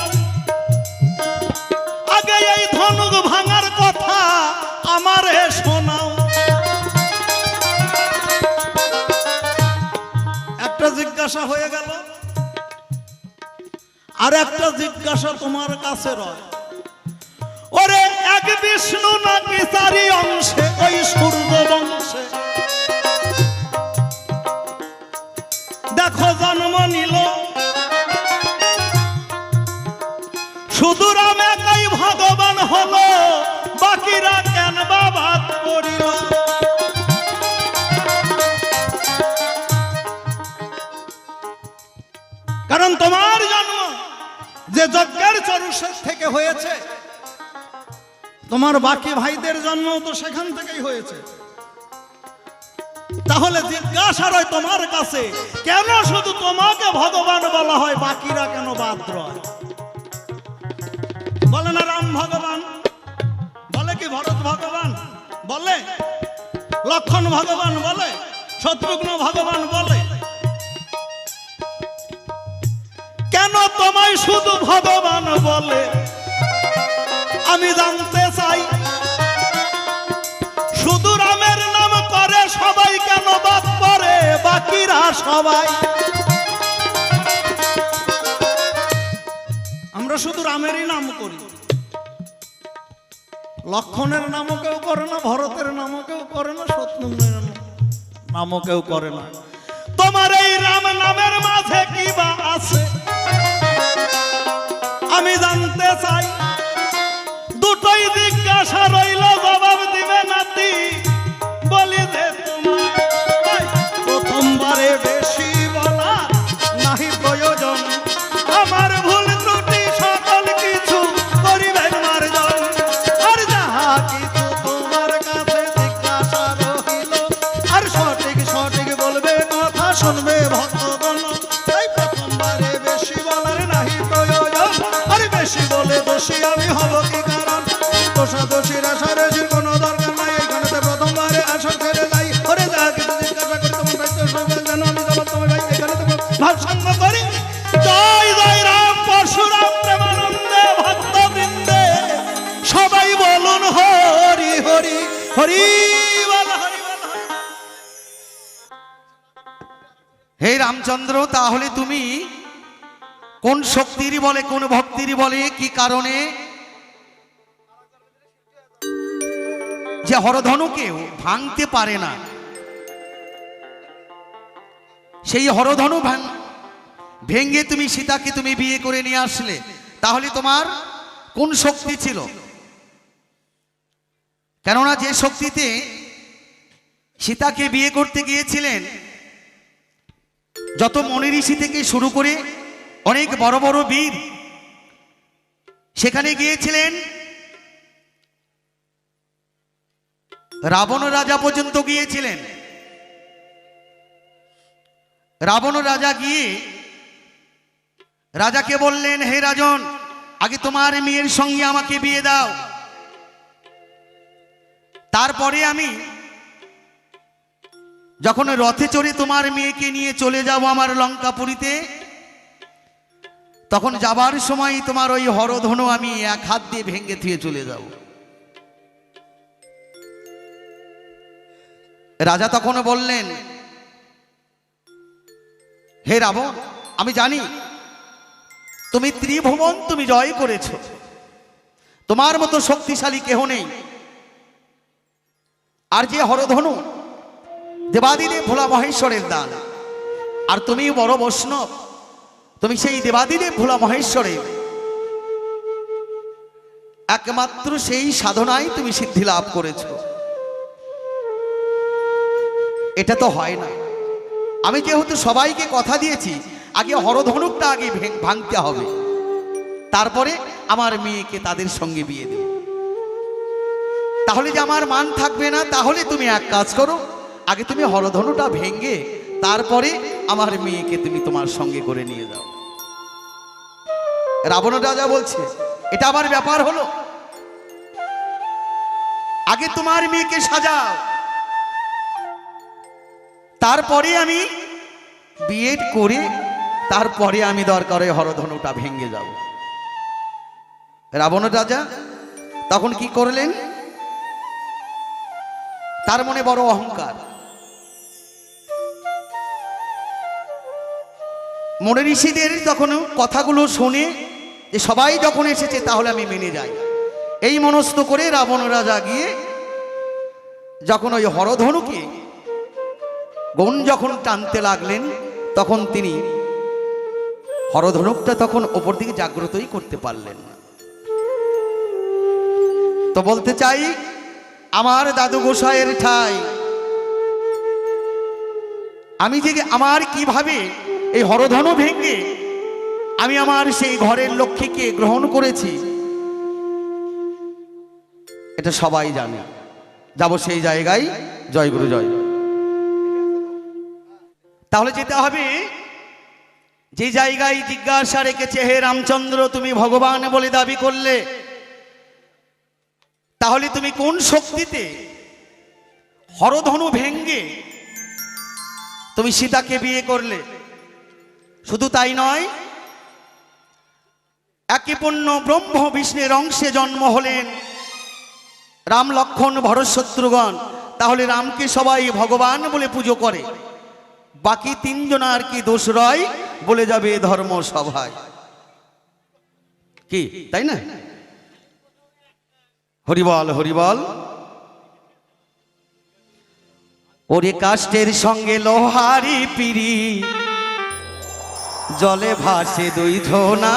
আগে এই ধনুক ভাঙার কথা আমারে শোনাও। একটা জিজ্ঞাসা হয়ে গেল, আর একটা জিজ্ঞাসা তোমার কাছে রয়। ওরে এক বিষ্ণু নাকি চারি অংশে ওই সূর্য বংশে? দেখো জন্ম নিল শুধু রাম একাই ভগবান হলো, বাকিরা কেন বাদ করিল? কারণ তোমার জন্ম যে যজ্ঞের চরুষের থেকে হয়েছে, তোমার বাকি ভাইদের জন্ম তো সেখান থেকেই হয়েছে। তাহলে জিজ্ঞাসা রয় তোমার কাছে, কেন শুধু তোমাকে ভগবান বলা হয়, বাকিরা কেন বাদ রয়? বলে না রাম ভগবান, বলে কি ভরত ভগবান, বলে লক্ষণ ভগবান, বলে শত্রুঘ্ন ভগবান, বলে কেন তোমায় শুধু ভগবান বলে? আমি জানতে চাই, শুধু রামের নাম করে সবাই কেন বাদ পড়ে বাকিরা সবাই? আমরা শুধু রামেরই নাম করি, লক্ষণের নামও কেউ করে না, ভরতের নামও কেউ করে না, শত্রুঘ্নের নামও কেউ করে না। তোমার এই রাম নামের মাঝে কি বা আছে আমি জানতে চাই। দুটোই জিজ্ঞাসা রইল, জবাব দিবে নাতি। বলি যে তোমার প্রথমবারে বেশি বলা নাহি প্রয়োজন, আমার ভুল ত্রুটি সকল কিছু করিবে মার্জন। আর যাহা কিছু তোমার কাছে জিজ্ঞাসা রহিল, আর সঠিক সঠিক বলবে ভক্তগণ, তাই প্রথমবারে বেশি বলার নাহি প্রয়োজন। আরে বেশি বলে দোষী আমি হব কি কারণ? দোষাদোষীর আশারেশির কোনো দরকার নাই, এখানেতে প্রথমবারে আসর ছেড়ে যাই। ওরে যা কিছু জিজ্ঞাসা করি তোমার ভাই তো সবাই জানো, আমি যাবার তোমার ভাই এখানে তো ভাব সঙ্গ করি। জয় জয় রাম পরশুরাম প্রেমানন্দে ভক্তবৃন্দে সবাই বলুন হরি হরি হরি বল হরি বল হরি। হে রামচন্দ্র, তাহলে তুমি কোন শক্তির বলে, কোন ভক্তির বলে, কি কারণে যে হরধনুকে ভাঙতে পারে না, সেই হরধনু ভেঙ্গে তুমি সীতাকে তুমি বিয়ে করে নিয়ে আসলে, তাহলে তোমার কোন শক্তি ছিল? কেননা যে শক্তিতে সীতাকে বিয়ে করতে গিয়েছিলেন, যত মনি ঋষি থেকে শুরু করে অনেক বড় বড় বীর সেখানে গিয়েছিলেন, রাবণ রাজা পর্যন্ত গিয়েছিলেন। রাবণ রাজা গিয়ে রাজাকে বললেন, হে রাজন, আগে তোমার মেয়ের সঙ্গে আমাকে বিয়ে দাও, তারপরে আমি যখন রথে চড়ে তোমার মেয়েকে নিয়ে চলে যাব আমার লঙ্কাপুরীতে, তখন যাবার সময় তোমার ওই হরধনু আমি এক হাত দিয়ে ভেঙে থুয়ে চলে যাব। রাজা তখন বললেন, হে রাবণ, আমি জানি তুমি ত্রিভুবন তুমি জয় করেছ, তোমার মতো শক্তিশালী কেহ নেই। আর যে হরধনু দেবাদিদেব ভোলা মহেশ্বরের দান, আর তুমি বড় বৈষ্ণব, তুমি সেই দেবাদিদেব ভোলা মহেশ্বরের একমাত্র সেই সাধনায় তুমি সিদ্ধি লাভ করেছ। এটা তো হয় না। আমি যেহেতু সবাইকে কথা দিয়েছি, আগে হরধনুকটা আগে ভাঙতে হবে, তারপরে আমার মেয়েকে তাদের সঙ্গে বিয়ে দেব। তাহলে যে আমার মান থাকবে না, তাহলে তুমি এক কাজ করো, আগে তুমি হরধনুটা ভেঙে তারপরে আমার মেয়েকে তুমি তোমার সঙ্গে করে নিয়ে যাও। রাবণ রাজা বলছে, এটা আমার ব্যাপার হলো? আগে তোমার মেয়েকে সাজাও, তারপরে আমি বিয়ে করে তারপরে আমি দরকারে হরধনুটা ভেঙে যাব। রাবণ রাজা তখন কি করলেন? তার মনে বড় অহংকার। মনে ঋষিদের তখন কথাগুলো শুনে যে সবাই যখন এসেছে তাহলে আমি মেনে যাই, এই মনস্থ করে রাবণ রাজা গিয়ে যখন ওই হরধনুকে গণ যখন টানতে লাগলেন, তখন তিনি হরধনুকটা তখন ওপর দিকে জাগ্রতই করতে পারলেন না। তো বলতে চাই, আমার দাদু গোসাইয়ের ঠাই আমি যে আমার কিভাবে এই হরধনু ভেঙে আমি আমার সেই ঘরের লক্ষ্মীকে গ্রহণ করেছি, এটা সবাই জানে। যাব সেই জায়গায়। জয় গুরু জয়। তাহলে যেতে হবে যে জায়গায় জিজ্ঞাসা রেখেছে, হে রামচন্দ্র, তুমি ভগবান বলে দাবি করলে, তাহলে তুমি কোন শক্তিতে হরধনু ভেঙ্গে তুমি সীতাকে বিয়ে করলে? শুধু তাই নয়, একই পূর্ণ ব্রহ্ম বিষ্ণুর অংশে জন্ম হলেন রাম, লক্ষ্মণ, ভরত, শত্রুঘ্ন। তাহলে রামকে সবাই ভগবান বলে পুজো করে, বাকি তিনজন আর কি দোষ রয় বলে যাবে ধর্ম সভায়, কি তাই না? হরিবল হরিবল। ওরে কাষ্টের সঙ্গে লোহারি পিড়ি, জলে ভাসে দুই ধোনা।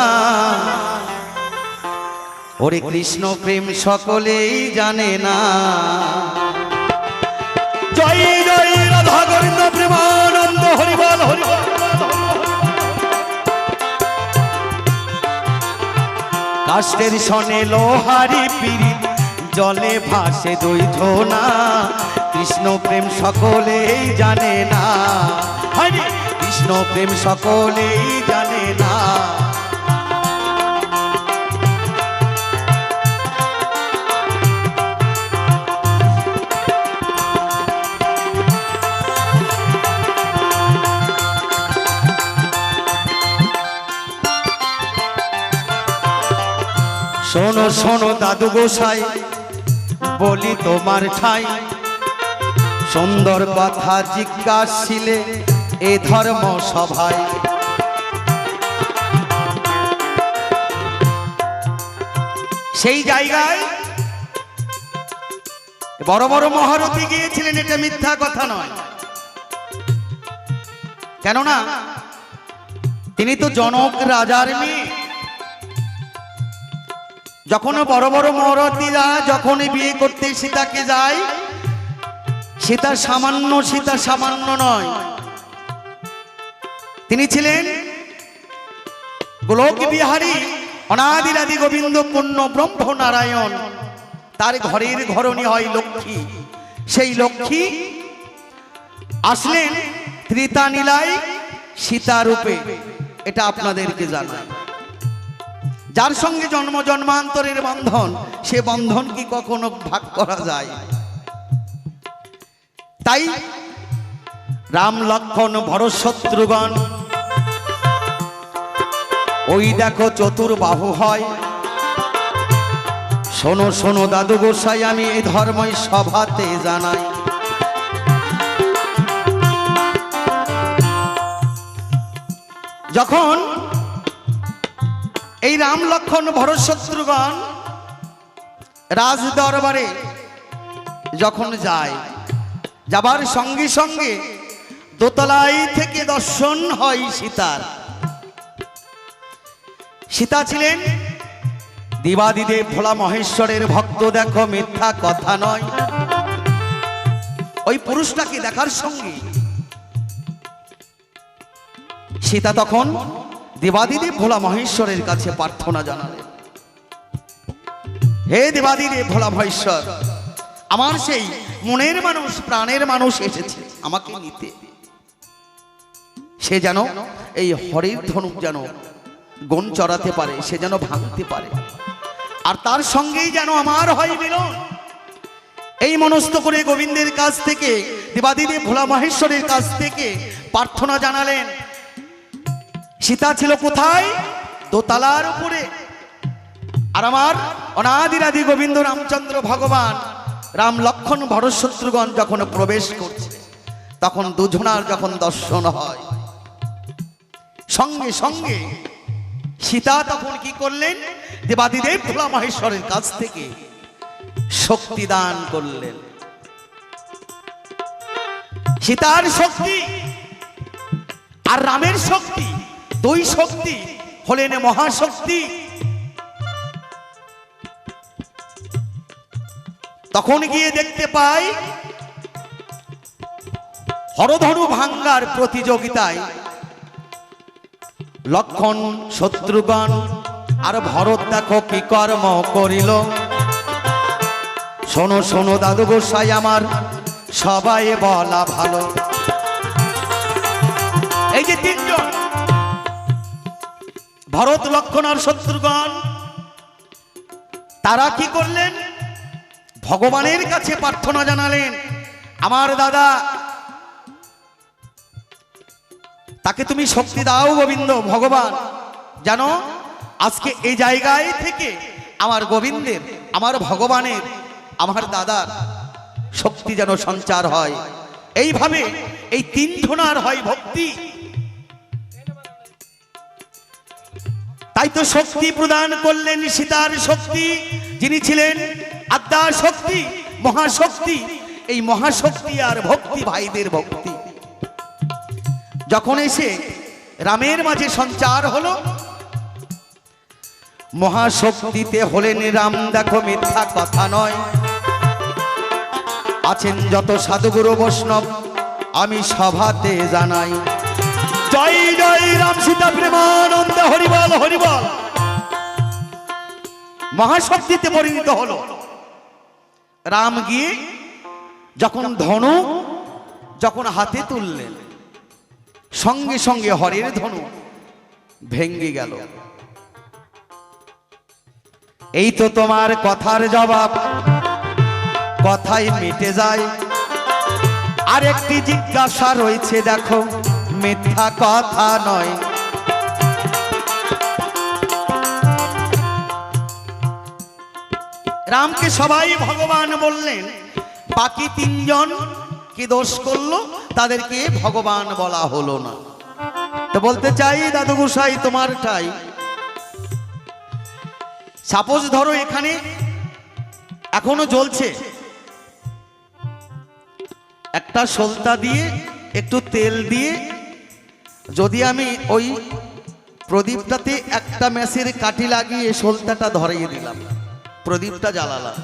ওরে কৃষ্ণ প্রেম সকলেই জানে না। জয় জয় রাধা গোবিন্দ প্রেমানন্দ হরিবল হরিবল। কাষ্টের সনে লোহারি পিড়ি, জলে ভাসে দুই ধোনা। কৃষ্ণ প্রেম সকলেই জানে না। কৃষ্ণ কৃষ্ণ প্রেম সকলেই জানে না। শোনো শোনো দাদু গোসাই বলি তোমার ঠাই, সুন্দর কথা জিজ্ঞাসিলে এ ধর্ম সভায়। সেই জায়গায় বড় বড় মহারথী গিয়েছিলেন, এটা মিথ্যা কথা নয়। কেননা তিনি তো জনক রাজার মেয়ে। যখন বড় বড় মহারথীরা যখন বিয়ে করতে সীতাকে যায়, সীতা সামান্য নয়, তিনি ছিলেন গোলক বিহারী অনাদিরাদি গোবিন্দ পূর্ণ ব্রহ্ম নারায়ণ। তার ঘরের ঘরণী হয় লক্ষ্মী। সেই লক্ষ্মী আসলেন ত্রিতা নীলায় সীতা রূপে, এটা আপনাদেরকে জানাই। যার সঙ্গে জন্ম জন্মান্তরের বন্ধন, সে বন্ধন কি কখনো ভাগ করা যায়? তাই রাম লক্ষ্মণ ভরত শত্রুঘ্ন ওই দেখো চতুর্বাহু হয়। শোনো শোনো দাদু গোসাই আমি এই ধর্মই সভাতে জানাই। যখন এই রাম লক্ষ্মণ ভরত শত্রুঘ্ন রাজ দরবারে যখন যায়, যাবার সঙ্গে সঙ্গে দোতলায় থেকে দর্শন হয় সীতার। সীতা ছিলেন দেবাদিদেব ভোলা মহেশ্বরের ভক্ত। দেখো মিথ্যা কথা নয়। ওই পুরুষটাকে দেখার সঙ্গে সীতা তখন দেবাদিদেব ভোলা মহেশ্বরের কাছে প্রার্থনা জানালেন, হে দেবাদিদেব ভোলা মহেশ্বর, আমার সেই মনের মানুষ প্রাণের মানুষ এসেছে আমাকে নিতে। সে যেন এই হরির ধনুক যেন গণ চড়াতে পারে, সে যেন ভাঙতে পারে, আর তার সঙ্গেই যেন আমার হয় মিলন। এই মনস্থ করে গোবিন্দের কাছ থেকে দেবাদিদেব ভোলা মহেশ্বরের কাছ থেকে প্রার্থনা জানালেন। সীতা ছিল কোথায়? দোতলার উপরে। আর আমার অনাদিরাদি গোবিন্দ রামচন্দ্র ভগবান রাম লক্ষ্মণ ভরত শত্রুঘ্ন যখন প্রবেশ করছে, তখন দুজনার যখন দর্শন হয়, সঙ্গে সঙ্গে সীতা তখন কি করলেন? দেবাদিদেব ভোলা মহেশ্বরের কাছ থেকে শক্তি দান করলেন। সীতার শক্তি আর রামের শক্তি, দুই শক্তি হলেন মহাশক্তি। তখন গিয়ে দেখতে পাই হরধনু ভাঙ্গার প্রতিযোগিতায় লক্ষ্মণ শত্রুঘ্ন আর ভরত দেখো কি কর্ম করিল। শোনো শোনো দাদু গোসাই আমার সবাই বলা ভালো। এই যে তিনজন ভরত লক্ষ্মণ আর শত্রুঘ্ন, তারা কি করলেন? ভগবানের কাছে প্রার্থনা জানালেন, আমার দাদা তাকে তুমি শক্তি দাও গোবিন্দ ভগবান, জানো আজকে এই জায়গায় থেকে আমার গোবিন্দের, আমার ভগবানের, আমার দাদার শক্তি যেন সঞ্চার হয়। এইভাবে এই তিন ধনার হয় ভক্তি। তাই তো শক্তি প্রদান করলেন সীতার শক্তি, যিনি ছিলেন আদ্যার শক্তি, মহাশক্তি। এই মহাশক্তি আর ভক্তি ভাইদের ভক্তি যখন এসে রামের মাঝে সঞ্চার হলো, মহাশক্তিতে হলেন রাম। দেখো মিথ্যা কথা নয়। আছেন যত সাধুগুরু বৈষ্ণব আমি সভাতে জানাই, জয় জয় রাম সীতা প্রেমানন্দ হরিবল হরিবল। মহাশক্তিতে পরিণত হলো রাম। গিয়ে যখন ধনুক যখন হাতে তুললেন, সঙ্গে সঙ্গে হরের ধনু ভেঙ্গে গেল। এই তো তোমার কথার জবাব, কথাই মিটে যায়। আর একটি জিজ্ঞাসা রয়েছে দেখো, মিথ্যা কথা নয়। রামকে সবাই ভগবান বললেন, বাকি তিনজন কি দোষ করলো, তাদেরকে ভগবান বলা হলো না। তো বলতে চাই দাদু গোসাই তোমারটাই, সাপোজ ধরো এখানে এখনো জ্বলছে, একটা সলতা দিয়ে একটু তেল দিয়ে যদি আমি ওই প্রদীপটাতে একটা মেসের কাঠি লাগিয়ে সলতাটা ধরিয়ে দিলাম, প্রদীপটা জ্বালালাম,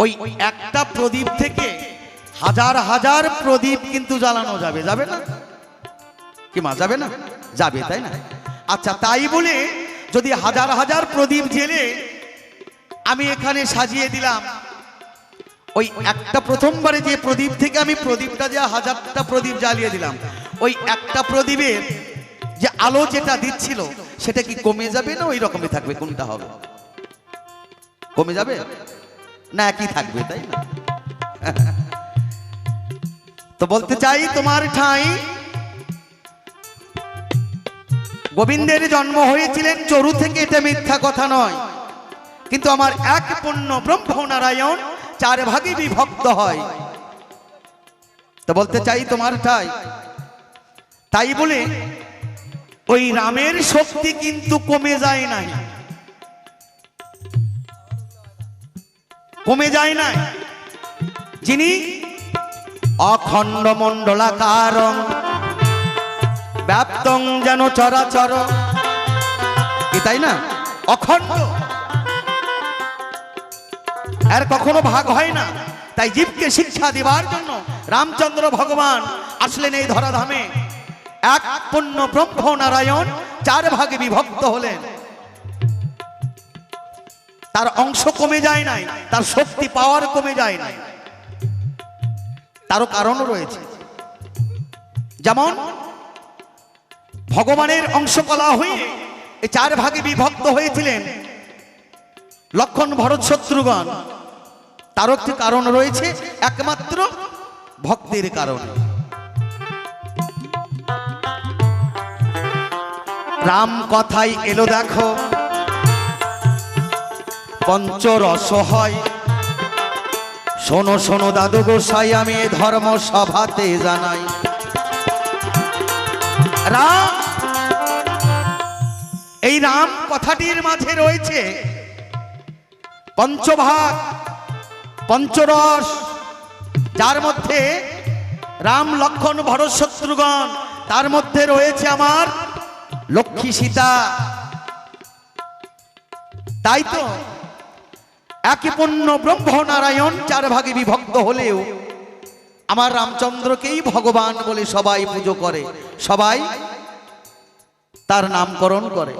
ওই একটা প্রদীপ থেকে হাজার হাজার প্রদীপ কিন্তু জ্বালানো যাবে, যাবে না কি মা? যাবে না? যাবে, তাই না? আচ্ছা, তাই বলে যদি হাজার হাজার প্রদীপ জেলে আমি এখানে সাজিয়ে দিলাম, ওই একটা প্রথমবারে যে প্রদীপ থেকে আমি প্রদীপটা যে হাজারটা প্রদীপ জ্বালিয়ে দিলাম, ওই একটা প্রদীপের যে আলো যেটা দিচ্ছিল সেটা কি কমে যাবে না ওই রকমই থাকবে? কোনটা হবে? কমে যাবে না একই থাকবে, তাই না? তো বলতে চাই তোমার ঠাই গোবিন্দের জন্ম হয়েছিলেন চরু থেকে, এটা মিথ্যা কথা নয়, কিন্তু আমার এক পূর্ণ ব্রহ্ম নারায়ণ চার ভাগে বিভক্ত হয়। তো বলতে চাই তোমার ঠাই, তাই বলে ওই রামের শক্তি কিন্তু কমে যায় নাই, কমে যায় নাই। যিনি অখণ্ড মণ্ডলাকারং ব্যাপ্তং যেন চরাচর, কি তাই না? অখণ্ড, আর কখনো ভাগ হয় না। তাই জীবকে শিক্ষা দেবার জন্য রামচন্দ্র ভগবান আসলেন এই ধরাধামে। এক পূর্ণ ব্রহ্ম নারায়ণ চার ভাগে বিভক্ত হলেন, তার অংশ কমে যায় নাই, তার শক্তি পাওয়ার কমে যায় নাই। তারও কারণ রয়েছে, যেমন ভগবানের অংশকলা হয়ে এই চার ভাগে বিভক্ত হয়েছিলেন লক্ষণ ভরত শত্রুঘ্ন, তারও একটি কারণ রয়েছে, একমাত্র ভক্তির কারণে। রাম কথাই এলো দেখো, পঞ্চরস হয়। শোনো শোনো দাদু গোসাই, আমি এ ধর্ম সভাতে জানাই, রাম, এই রাম কথাটির মাঝে রয়েছে পঞ্চভাগ, পঞ্চরস, যার মধ্যে রাম লক্ষণ ভরত শত্রুঘ্ন, তার মধ্যে রয়েছে আমার লক্ষ্মী সীতা। তাই তো একই পূর্ণ ব্রহ্ম নারায়ণ চার ভাগে বিভক্ত হলেও আমার রামচন্দ্রকেই ভগবান বলে সবাই পুজো করে, সবাই তার নামকরণ করে।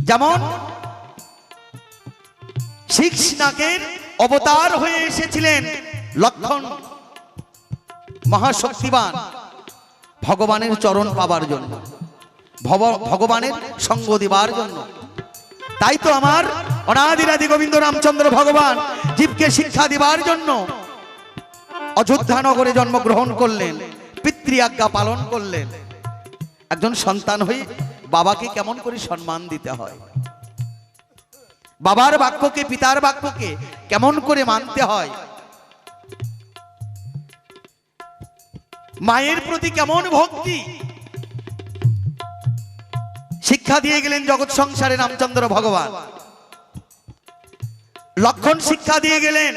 যেমন শিক্ষ নাগের অবতার হয়ে এসেছিলেন লক্ষণ, মহাশক্তিবান, ভগবানের চরণ পাবার জন্য, ভগবানের সঙ্গ দিবার জন্য। তাই তো আমার অনাদিরাদি গোবিন্দ রামচন্দ্র ভগবান জীবকে শিক্ষা দিবার জন্য অযোধ্যা নগরে জন্মগ্রহণ করলেন, পিতৃ আজ্ঞা পালন করলেন। একজন সন্তান হয়ে বাবাকে কেমন করে সম্মান দিতে হয়, বাবার বাক্যকে, পিতার বাক্যকে কেমন করে মানতে হয়, মায়ের প্রতি কেমন ভক্তি শিক্ষা দিয়ে গেলেন জগৎ সংসারে রামচন্দ্র ভগবান। লক্ষণ শিক্ষা দিয়ে গেলেন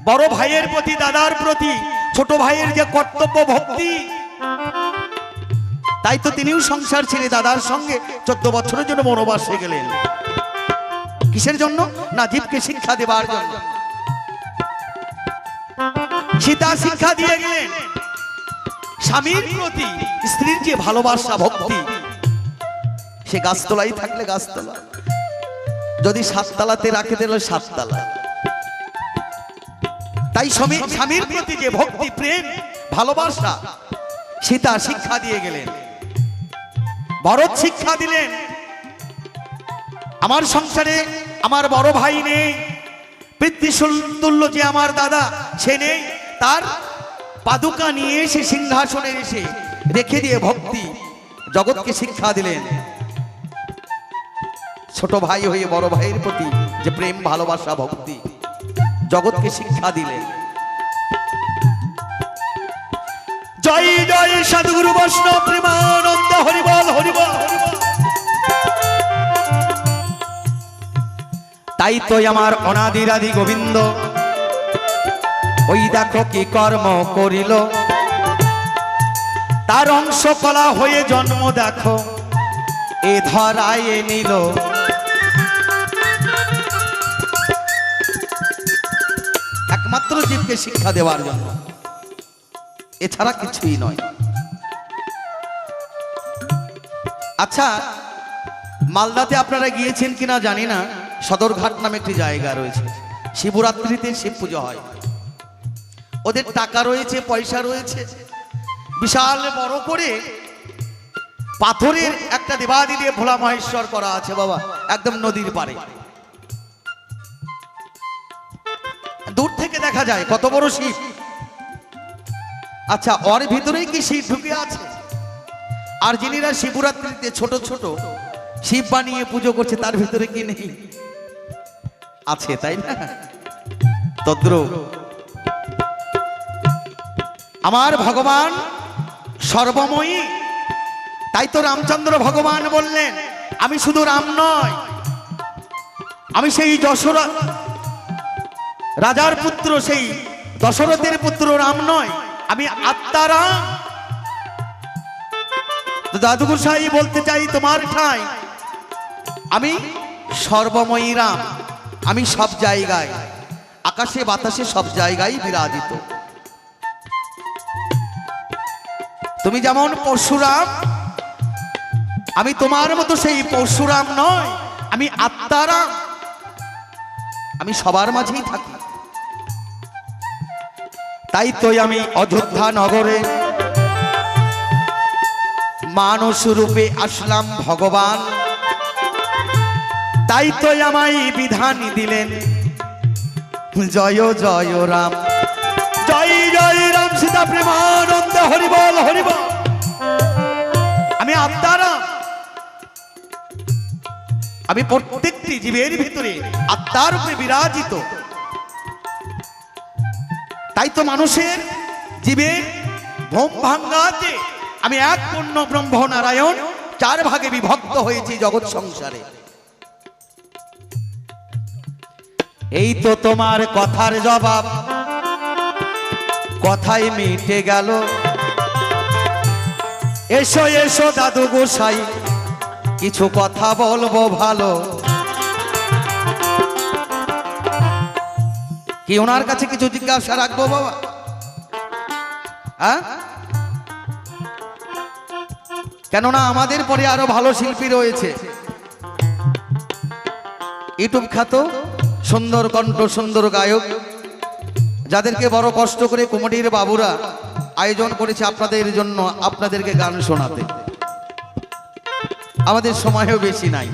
বড় ভাইয়ের প্রতি, দাদার প্রতি ছোট ভাইয়ের যে কর্তব্য ভক্তি। তাই তো তিনিও সংসার ছেড়ে দাদার সঙ্গে 14 বছরের জন্য বনবাসে গেলেন। কিসের জন্য? না জীবকে শিক্ষা দেবার জন্য। সীতা শিক্ষা দিয়ে গেলেন স্বামীর প্রতি স্ত্রীর যে ভালোবাসা ভক্তি, সে গাছতলায় থাকলে গাছতলা, যদি 7 তলাতে রাখে দিল 7 তলা। তাই স্বামীর প্রতি যে ভক্তি প্রেম ভালোবাসা সীতা শিক্ষা দিয়ে গেলেন, ভরত শিক্ষা দিলেন। আমার সংসারে আমার বড় ভাই নেই, পিতৃতুল্য যে আমার দাদা সে নেই, তার পাদুকা নিয়ে এসে সিংহাসনে এসে রেখে দিয়ে ভক্তি জগৎকে শিক্ষা দিলেন। ছোট ভাই হয়ে বড় ভাইয়ের প্রতি যে প্রেম ভালোবাসা ভক্তি জগৎকে শিক্ষা দিলেন। জয় জয় সাধুগুরু বৈষ্ণব প্রেমানন্দ হরিবল হরিবল হরিবল। তাই তো আমার অনাদির আদি গোবিন্দ ওই দেখো কি কর্ম করিল, তার অংশ কলা হয়ে জন্ম দেখো এ ধরায় নিল। একমাত্র জীবকে শিক্ষা দেওয়ার জন্য, এছাড়া কিছুই নয়। আচ্ছা, মালদাতে আপনারা গিয়েছেন কিনা জানি না, সদরঘাট নামে একটি জায়গা রয়েছে, শিবরাত্রিতে শিব পুজো হয়। ওদের টাকা রয়েছে, পয়সা রয়েছে, বিশাল বড় করে পাথরের একটা দেবাদি দিয়ে ভোলা মহেশ্বর করা আছে বাবা, একদম নদীর পাড়ে। দূর থেকে দেখা যায় কত বড় শিব। আচ্ছা, ওর ভিতরেই কি শিব ঢুকে আছে? আর যিনিরা শিবরাত্রিতে ছোট ছোট শিব বানিয়ে পুজো করছে তার ভিতরে কি নেই? আছে, তাই না? তদ্রূপ আমার ভগবান সর্বময়ী। তাই তো রামচন্দ্র ভগবান বললেন, আমি শুধু রাম নয়, আমি সেই যশোরা রাজার পুত্র, সেই দশরথের পুত্র রাম নয়, আমি আত্মারাম। দাদু গোসাই বলতে চাই তোমার ঠাই, আমি সর্বময়ী রাম, আমি সব জায়গায়, আকাশে বাতাসে সব জায়গায় বিরাজিত। তুমি যেমন পরশুরাম, আমি তোমার মতো সেই পরশুরাম নয়, আমি আত্মারাম, আমি সবার মাঝেই থাকি। তাই তো আমি অযোধ্যা নগরে মানুষ রূপে আসলাম ভগবান। তাই তো আমায় বিধান দিলেন, জয় জয় রাম, জয় জয় রাম সীতা প্রেমানন্দ হরিবল হরিবল। আমি আত্মারাম, আমি প্রত্যেকটি জীবের ভিতরে আত্মার রূপে বিরাজিত। তাই তো মানুষের জীবের ভোম ভাঙ্গাতে আমি এক পূর্ণ ব্রহ্ম নারায়ণ চার ভাগে বিভক্ত হয়েছি জগৎ সংসারে। এই তো তোমার কথার জবাব, কথাই মিটে গেল। এসো এসো দাদু গোসাই, কিছু কথা বলবো ভালো। কি ওনার কাছে কিছু জিজ্ঞাসা রাখবো বাবা? হ্যাঁ, কেননা আমাদের পরে আরো ভালো শিল্পী রয়েছে, ইউটিউব খ্যাত সুন্দর কণ্ঠ সুন্দর গায়ক, যাদেরকে বড় কষ্ট করে কমিটির বাবুরা আয়োজন করেছে আপনাদের জন্য, আপনাদেরকে গান শোনাতে। আমাদের সময়ও বেশি নাই।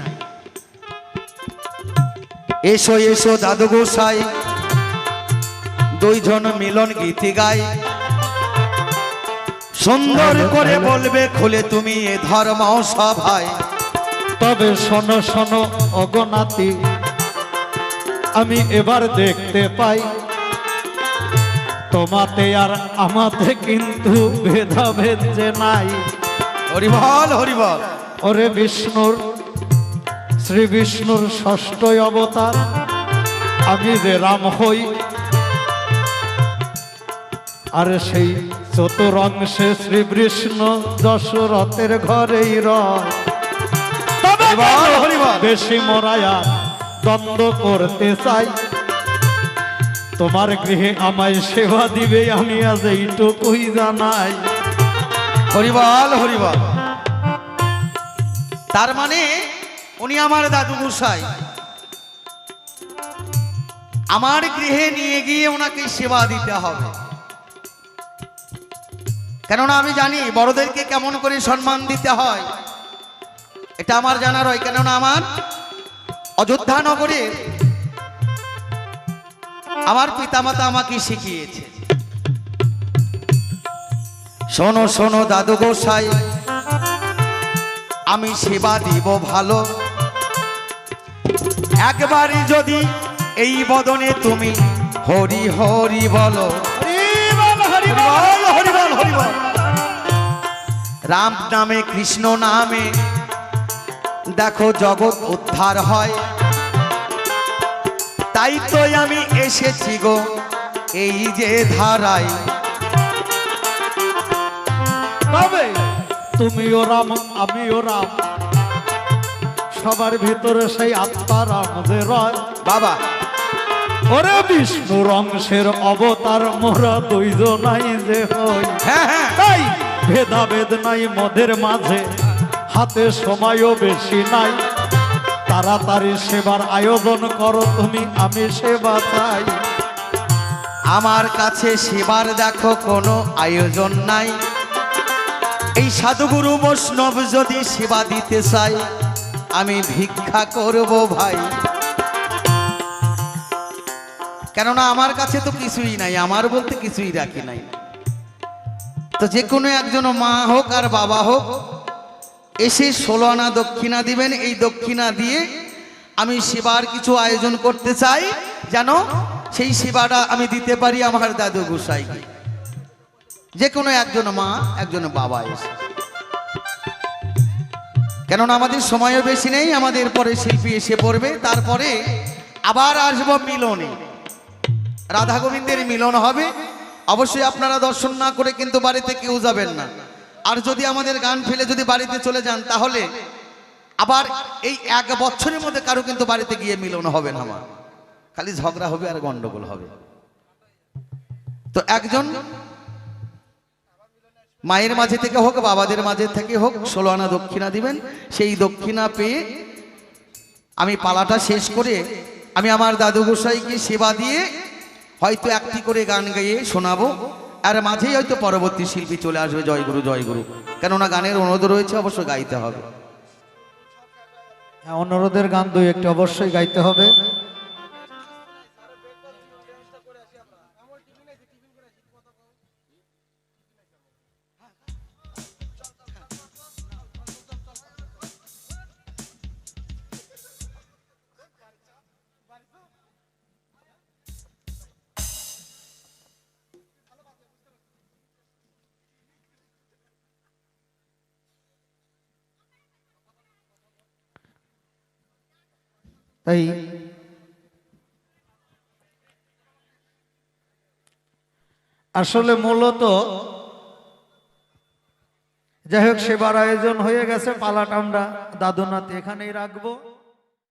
এসো এসো দাদু গোসাই, দুইজন মিলন গীতি গাই, সুন্দর করে বলবে খুলে তুমি এ ধর্ম সভায়। তবে শোনো শোনো অগনাতি, আমি এবার দেখতে পাই তোমাতে আর আমাতে কিন্তু ভেদাভেদ যে নাই। হরিবল হরিবল। ওরে বিষ্ণুর, শ্রী বিষ্ণুর ষষ্ঠ অবতার, আমি যে রাম হই, আর সেই চতুরংশে শ্রী বিষ্ণু দশরথের ঘরেই রয়। বেশি মরায়া দ্বন্দ্ব করতে চাই, তোমার গৃহে আমায় সেবা দিবে, আমি আজ এইটুকুই জানাই। হরিবল হরিবল। তার মানে উনি আমার দাদু গোসাই, আমার গৃহে নিয়ে গিয়ে ওনাকে সেবা দিতে হবে। কেননা আমি জানি বড়দেরকে কেমন করে সম্মান দিতে হয়, এটা আমার জানা রয়। কেননা আমার অযোধ্যা নগরে আমার পিতামাতা আমাকে শিখিয়েছে। শোনো শোনো দাদু গোসাই, আমি সেবা দিব ভালো, একবারই যদি এই বদনে তুমি হরি হরি বলো। হরি বল, হরি বল, হরি বল। রাম নামে কৃষ্ণ নামে দেখো জগৎ উদ্ধার হয়, তাই তো আমি এসেছি গো এই যে ধারায়। তবে তুমিও রাম আমিও রাম, সবার ভিতরে সেই আত্মা রাম যে রয়। বাবা ওরে বিষ্ণুর অংশের অবতার মোরা দুইজনাই যে হই, হ্যাঁ হ্যাঁ, তাই ভেদাভেদ নাই মদের মাঝে, হাতে সময়ও বেশি নাই, তাড়াতাড়ি সেবার আয়োজন করো তুমি, আমি সেবা চাই। আমার কাছে সেবার দেখো কোনো আয়োজন নাই, এই সাধুগুরু বৈষ্ণব যদি সেবা দিতে চাই আমি ভিক্ষা করব ভাই। কেননা আমার কাছে তো কিছুই নাই, আমার বলতে কিছুই রাখি নাই। তো যে কোনো একজন মা হোক আর বাবা হোক এসে 16 আনা দক্ষিণা দিবেন। এই দক্ষিণা দিয়ে আমি সেবার কিছু আয়োজন করতে চাই, যেন সেই সেবাটা আমি দিতে পারি আমার দাদু গোসাইকে। যে কোনো একজন মা একজন বাবা এসে, কেননা আমাদের সময়ও বেশি নেই, আমাদের পরে শিল্পী এসে পড়বে, তারপরে আবার আসবো মিলনে, রাধা গোবিন্দের মিলন হবে। অবশ্যই আপনারা দর্শন না করে কিন্তু বাড়িতে কেউ যাবেন না। আর যদি আমাদের গান ফেলে যদি বাড়িতে চলে যান তাহলে আবার এই 1 বছরের মধ্যে কারো কিন্তু বাড়িতে গিয়ে মিলন হবে না, আমার খালি ঝগড়া হবে আর গন্ডগোল হবে। তো একজন মায়ের মাঝে থেকে হোক বাবাদের মাঝে থেকে হোক 16 আনা দক্ষিণা দিবেন। সেই দক্ষিণা পেয়ে আমি পালাটা শেষ করে আমি আমার দাদু গোসাইকে সেবা দিয়ে হয়তো একটি করে গান গাইয়ে শোনাবো, আর মাঝেই হয়তো পরবর্তী শিল্পী চলে আসবে। জয় গুরু জয় গুরু, কেননা গানের অনুরোধ রয়েছে, অবশ্যই গাইতে হবে। হ্যাঁ, অনুরোধের গান দুই একটি অবশ্যই গাইতে হবে। তাই আসলে মূলত যাই হোক সেবার আয়োজন হয়ে গেছে, পালাটা আমরা দাদু নাতি এখানেই রাখবো।